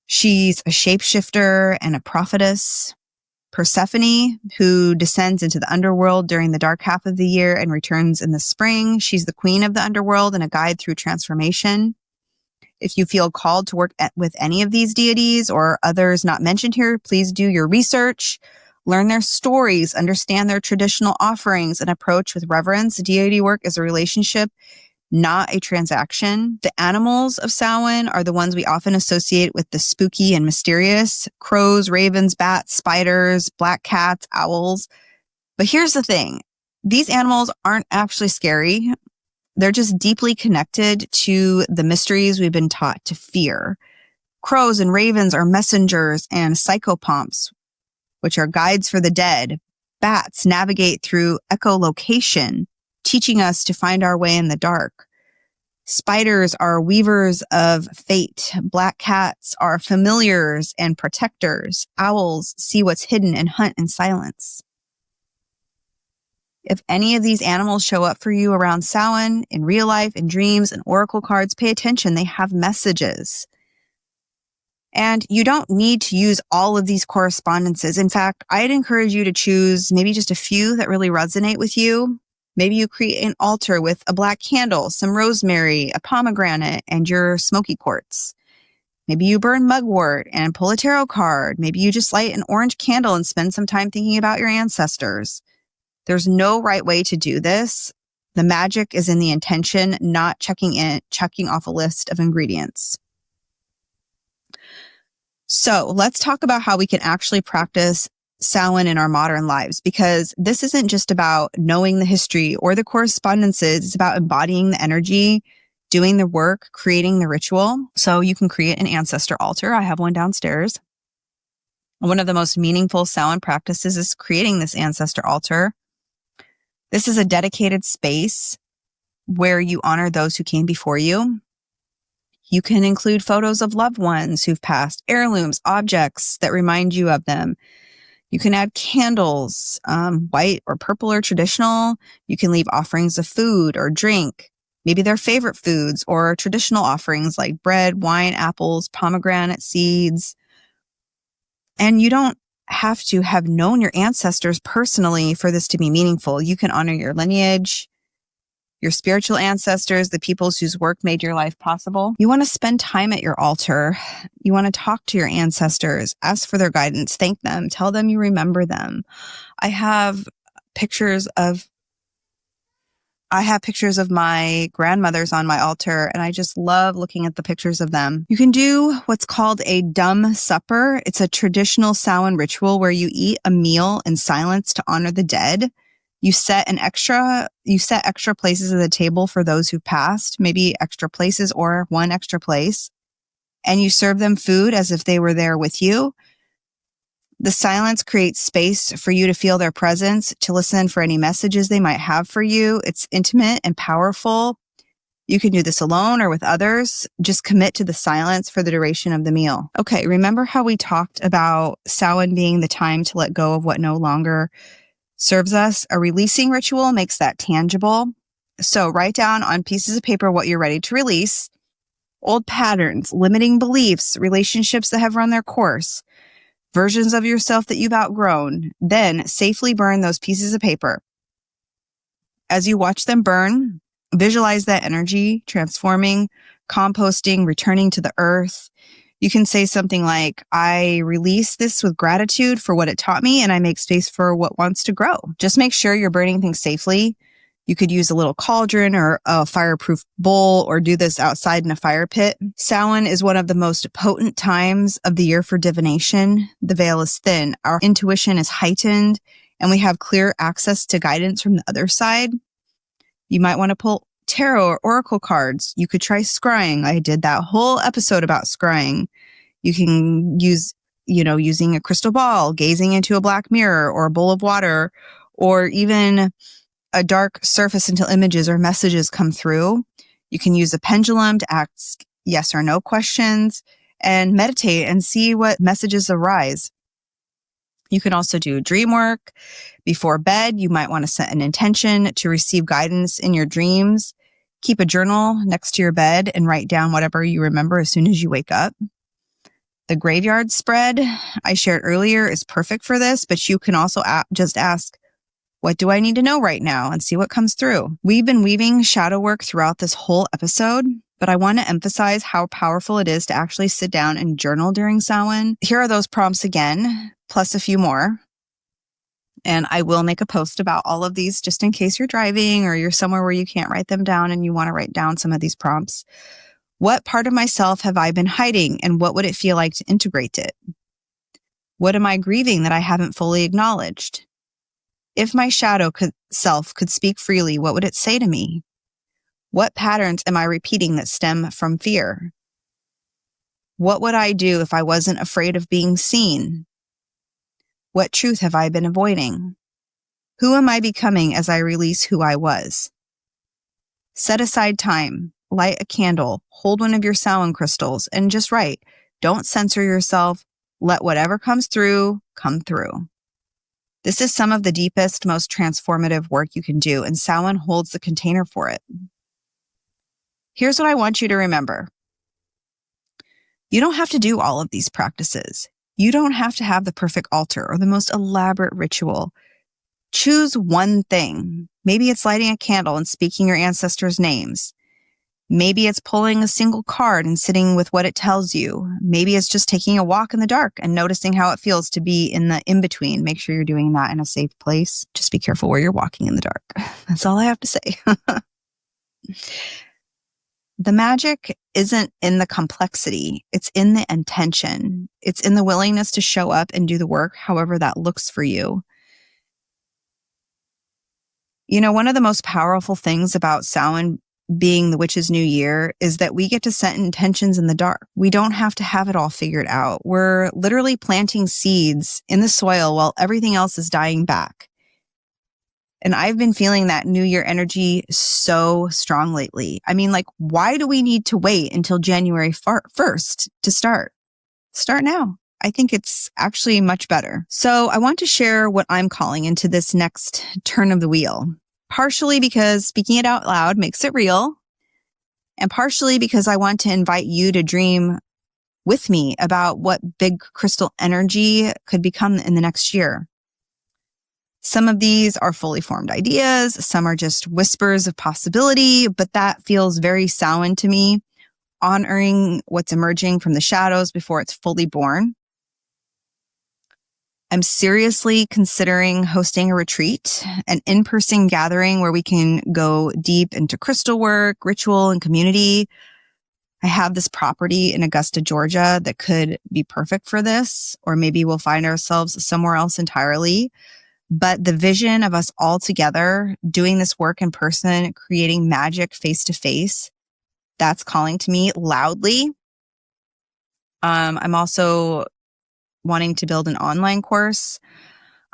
She's a shapeshifter and a prophetess. Persephone, who descends into the underworld during the dark half of the year and returns in the spring. She's the queen of the underworld and a guide through transformation. If you feel called to work with any of these deities or others not mentioned here, please do your research, learn their stories, understand their traditional offerings, and approach with reverence. Deity work is a relationship, not a transaction. The animals of Samhain are the ones we often associate with the spooky and mysterious: crows, ravens, bats, spiders, black cats, owls. But here's the thing. These animals aren't actually scary. They're just deeply connected to the mysteries we've been taught to fear. Crows and ravens are messengers and psychopomps, which are guides for the dead. Bats navigate through echolocation, teaching us to find our way in the dark. Spiders are weavers of fate. Black cats are familiars and protectors. Owls see what's hidden and hunt in silence. If any of these animals show up for you around Samhain, in real life, in dreams, and oracle cards, pay attention. They have messages. And you don't need to use all of these correspondences. In fact, I'd encourage you to choose maybe just a few that really resonate with you. Maybe you create an altar with a black candle, some rosemary, a pomegranate, and your Smoky quartz. Maybe you burn mugwort and pull a tarot card. Maybe you just light an orange candle and spend some time thinking about your ancestors. There's no right way to do this. The magic is in the intention, not checking off a list of ingredients. So let's talk about how we can actually practice Samhain in our modern lives, because this isn't just about knowing the history or the correspondences. It's about embodying the energy, doing the work, creating the ritual. So you can create an ancestor altar. I have one downstairs. One of the most meaningful Samhain practices is creating this ancestor altar. This is a dedicated space where you honor those who came before you. You can include photos of loved ones who've passed, heirlooms, objects that remind you of them. You can add candles, white or purple or traditional. You can leave offerings of food or drink, maybe their favorite foods, or traditional offerings like bread, wine, apples, pomegranate seeds. And you don't have to have known your ancestors personally for this to be meaningful. You can honor your lineage, your spiritual ancestors, the peoples whose work made your life possible. You want to spend time at your altar. You want to talk to your ancestors, ask for their guidance, thank them, tell them you remember them. I have pictures of my grandmothers on my altar, and I just love looking at the pictures of them. You can do what's called a dumb supper. It's a traditional Samhain ritual where you eat a meal in silence to honor the dead. You set extra places at the table for those who've passed, maybe extra places or one extra place, and you serve them food as if they were there with you. The silence creates space for you to feel their presence, to listen for any messages they might have for you. It's intimate and powerful. You can do this alone or with others. Just commit to the silence for the duration of the meal. Okay, remember how we talked about Samhain being the time to let go of what no longer serves us? A releasing ritual makes that tangible. So write down on pieces of paper what you're ready to release. Old patterns, limiting beliefs, relationships that have run their course, versions of yourself that you've outgrown. Then safely burn those pieces of paper. As you watch them burn, visualize that energy transforming, composting, returning to the earth. You can say something like, I release this with gratitude for what it taught me, and I make space for what wants to grow. Just make sure you're burning things safely. You could use a little cauldron or a fireproof bowl, or do this outside in a fire pit. Samhain is one of the most potent times of the year for divination. The veil is thin. Our intuition is heightened, and we have clear access to guidance from the other side. You might want to pull tarot or oracle cards. You could try scrying. I did that whole episode about scrying. You can use, using a crystal ball, gazing into a black mirror or a bowl of water, or even a dark surface until images or messages come through. You can use a pendulum to ask yes or no questions and meditate and see what messages arise. You can also do dream work. Before bed, you might want to set an intention to receive guidance in your dreams. Keep a journal next to your bed and write down whatever you remember as soon as you wake up. The graveyard spread I shared earlier is perfect for this, but you can also just ask, what do I need to know right now, and see what comes through. We've been weaving shadow work throughout this whole episode, but I want to emphasize how powerful it is to actually sit down and journal during Samhain. Here are those prompts again, plus a few more. And I will make a post about all of these just in case you're driving or you're somewhere where you can't write them down and you want to write down some of these prompts. What part of myself have I been hiding, and what would it feel like to integrate it? What am I grieving that I haven't fully acknowledged? If my shadow self could speak freely, what would it say to me? What patterns am I repeating that stem from fear? What would I do if I wasn't afraid of being seen? What truth have I been avoiding? Who am I becoming as I release who I was? Set aside time, light a candle, hold one of your Samhain crystals, and just write. Don't censor yourself. Let whatever comes through, come through. This is some of the deepest, most transformative work you can do, and Samhain holds the container for it. Here's what I want you to remember. You don't have to do all of these practices. You don't have to have the perfect altar or the most elaborate ritual. Choose one thing. Maybe it's lighting a candle and speaking your ancestors' names. Maybe it's pulling a single card and sitting with what it tells you. Maybe it's just taking a walk in the dark and noticing how it feels to be in the in-between. Make sure you're doing that in a safe place. Just be careful where you're walking in the dark. That's all I have to say. The magic isn't in the complexity. It's in the intention. It's in the willingness to show up and do the work, however that looks for you. You know, one of the most powerful things about Samhain being the witch's new year is that we get to set intentions in the dark. We don't have to have it all figured out. We're literally planting seeds in the soil while everything else is dying back. And I've been feeling that new year energy so strong lately. I mean, like, why do we need to wait until January 1st to start? Start now. I think it's actually much better. So I want to share what I'm calling into this next turn of the wheel. Partially because speaking it out loud makes it real, and partially because I want to invite you to dream with me about what big crystal energy could become in the next year. Some of these are fully formed ideas. Some are just whispers of possibility, but that feels very Samhain to me, honoring what's emerging from the shadows before it's fully born. I'm seriously considering hosting a retreat, an in-person gathering where we can go deep into crystal work, ritual, and community. I have this property in Augusta, Georgia that could be perfect for this, or maybe we'll find ourselves somewhere else entirely. But the vision of us all together doing this work in person, creating magic face to face, that's calling to me loudly. I'm also wanting to build an online course.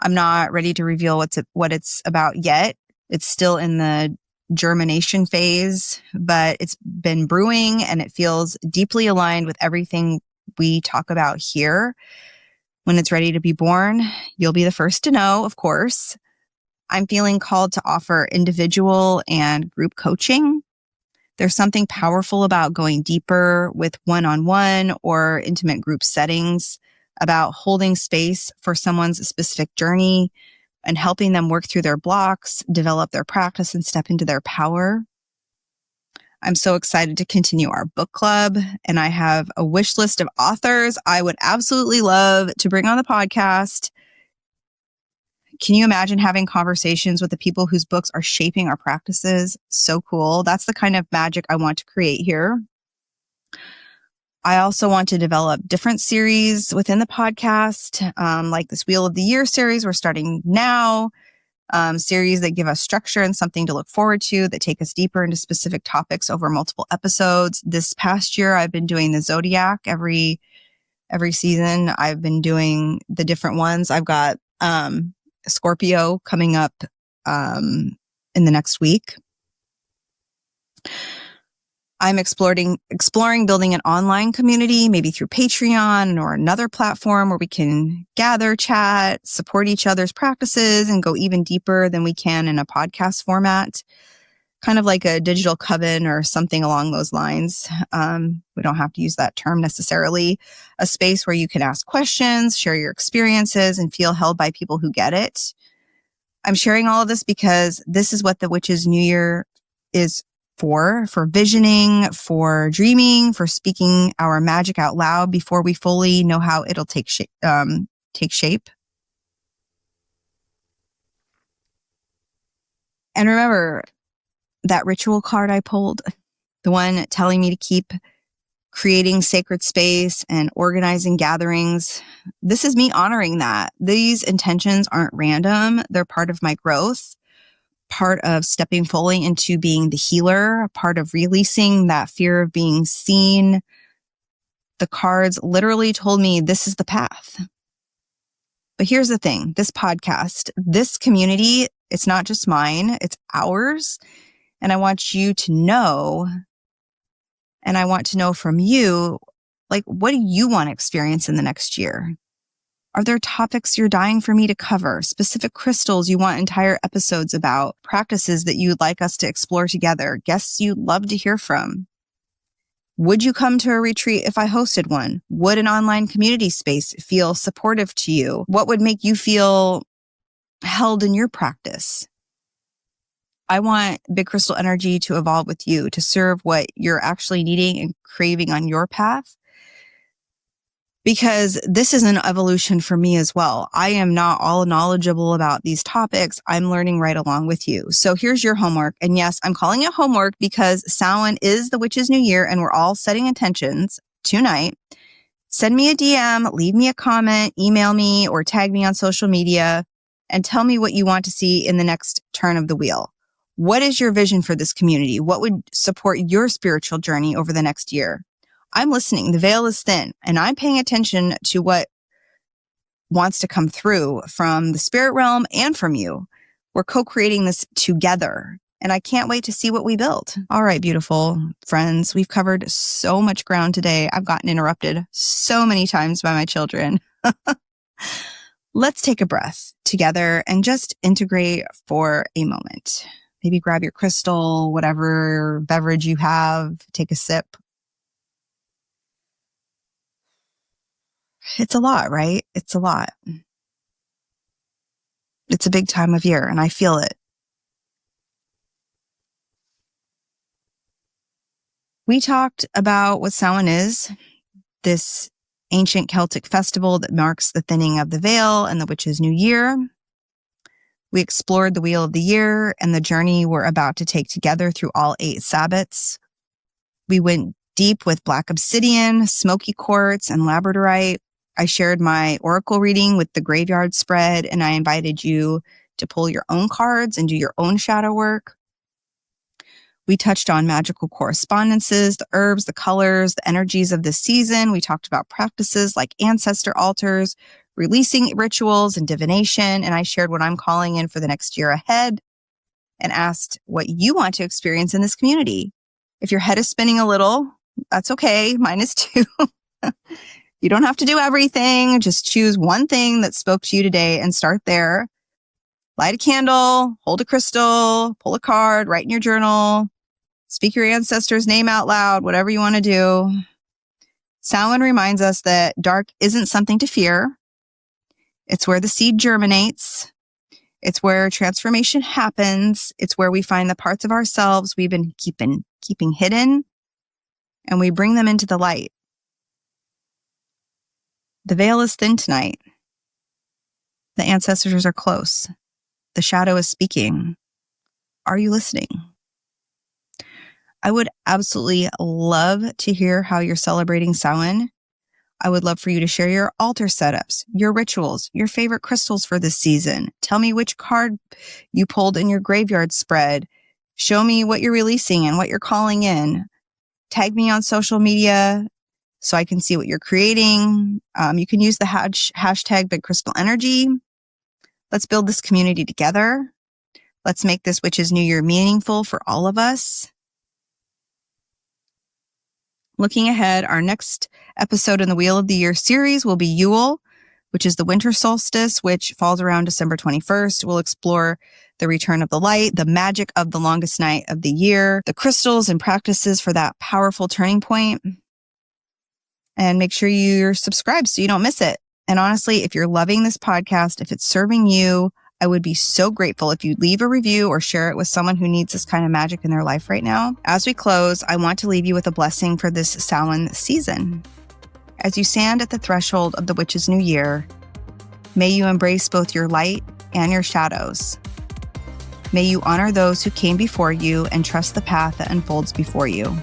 I'm not ready to reveal what it's about yet. It's still in the germination phase, but it's been brewing and it feels deeply aligned with everything we talk about here. When it's ready to be born, you'll be the first to know, of course. I'm feeling called to offer individual and group coaching. There's something powerful about going deeper with one-on-one or intimate group settings, about holding space for someone's specific journey and helping them work through their blocks, develop their practice, and step into their power. I'm so excited to continue our book club, and I have a wish list of authors I would absolutely love to bring on the podcast. Can you imagine having conversations with the people whose books are shaping our practices? So cool. That's the kind of magic I want to create here. I also want to develop different series within the podcast, like this Wheel of the Year series we're starting now, series that give us structure and something to look forward to, that take us deeper into specific topics over multiple episodes. This past year, I've been doing the Zodiac every season. I've been doing the different ones. I've got Scorpio coming up in the next week. I'm exploring building an online community, maybe through Patreon or another platform where we can gather, chat, support each other's practices, and go even deeper than we can in a podcast format, kind of like a digital coven or something along those lines. We don't have to use that term necessarily. A space where you can ask questions, share your experiences, and feel held by people who get it. I'm sharing all of this because this is what the Witch's New Year is for visioning, for dreaming, for speaking our magic out loud before we fully know how it'll take shape. And remember that ritual card I pulled, the one telling me to keep creating sacred space and organizing gatherings. This is me honoring that. These intentions aren't random. They're part of my growth, part of stepping fully into being the healer, part of releasing that fear of being seen. The cards literally told me this is the path. But here's the thing, this podcast, this community, it's not just mine, it's ours. And I want you to know, and I want to know from you, like, what do you want to experience in the next year? Are there topics you're dying for me to cover? Specific crystals you want entire episodes about? Practices that you'd like us to explore together? Guests you'd love to hear from? Would you come to a retreat if I hosted one? Would an online community space feel supportive to you? What would make you feel held in your practice? I want Big Crystal Energy to evolve with you, to serve what you're actually needing and craving on your path. Because this is an evolution for me as well. I am not all knowledgeable about these topics. I'm learning right along with you. So here's your homework. And yes, I'm calling it homework because Samhain is the witch's new year and we're all setting intentions tonight. Send me a DM, leave me a comment, email me, or tag me on social media and tell me what you want to see in the next turn of the wheel. What is your vision for this community? What would support your spiritual journey over the next year? I'm listening. The veil is thin and I'm paying attention to what wants to come through from the spirit realm and from you. We're co-creating this together and I can't wait to see what we build. All right, beautiful friends. We've covered so much ground today. I've gotten interrupted so many times by my children. Let's take a breath together and just integrate for a moment. Maybe grab your crystal, whatever beverage you have, take a sip. It's a lot, right? It's a lot. It's a big time of year and I feel it. We talked about what Samhain is, this ancient Celtic festival that marks the thinning of the veil and the witch's new year. We explored the wheel of the year and the journey we're about to take together through all 8 Sabbats. We went deep with black obsidian, smoky quartz, and labradorite. I shared my oracle reading with the graveyard spread, and I invited you to pull your own cards and do your own shadow work. We touched on magical correspondences, the herbs, the colors, the energies of this season. We talked about practices like ancestor altars, releasing rituals, and divination. And I shared what I'm calling in for the next year ahead and asked what you want to experience in this community. If your head is spinning a little, that's okay. Mine is too. You don't have to do everything. Just choose one thing that spoke to you today and start there. Light a candle, hold a crystal, pull a card, write in your journal, speak your ancestor's name out loud, whatever you want to do. Samhain reminds us that dark isn't something to fear. It's where the seed germinates. It's where transformation happens. It's where we find the parts of ourselves we've been keeping hidden, and we bring them into the light. The veil is thin tonight. The ancestors are close. The shadow is speaking. Are you listening? I would absolutely love to hear how you're celebrating Samhain. I would love for you to share your altar setups, your rituals, your favorite crystals for this season. Tell me which card you pulled in your graveyard spread. Show me what you're releasing and what you're calling in. Tag me on social media so I can see what you're creating. You can use the hashtag Big Crystal Energy. Let's build this community together. Let's make this witch's new year meaningful for all of us. Looking ahead, our next episode in the Wheel of the Year series will be Yule, which is the winter solstice, which falls around December 21st. We'll explore the return of the light, the magic of the longest night of the year, the crystals and practices for that powerful turning point. And make sure you're subscribed so you don't miss it. And honestly, if you're loving this podcast, if it's serving you, I would be so grateful if you leave a review or share it with someone who needs this kind of magic in their life right now. As we close, I want to leave you with a blessing for this Samhain season. As you stand at the threshold of the witch's new year, may you embrace both your light and your shadows. May you honor those who came before you and trust the path that unfolds before you.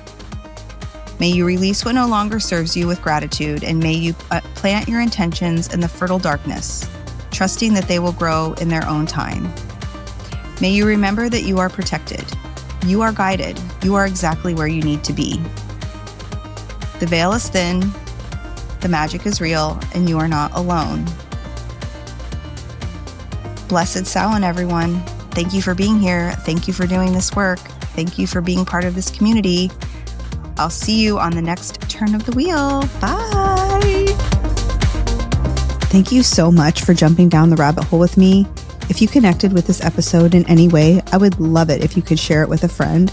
May you release what no longer serves you with gratitude, and may you plant your intentions in the fertile darkness, trusting that they will grow in their own time. May you remember that you are protected, you are guided, you are exactly where you need to be. The veil is thin, the magic is real, and you are not alone. Blessed Samhain, everyone. Thank you for being here. Thank you for doing this work. Thank you for being part of this community. I'll see you on the next turn of the wheel. Bye. Thank you so much for jumping down the rabbit hole with me. If you connected with this episode in any way, I would love it if you could share it with a friend.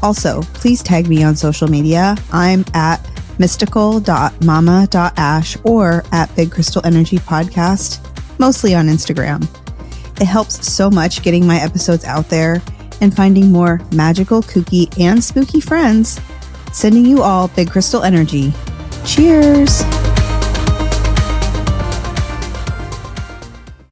Also, please tag me on social media. I'm at mystical.mama.ash or at Big Crystal Energy Podcast, mostly on Instagram. It helps so much getting my episodes out there, and finding more magical, kooky, and spooky friends. Sending you all big crystal energy. Cheers!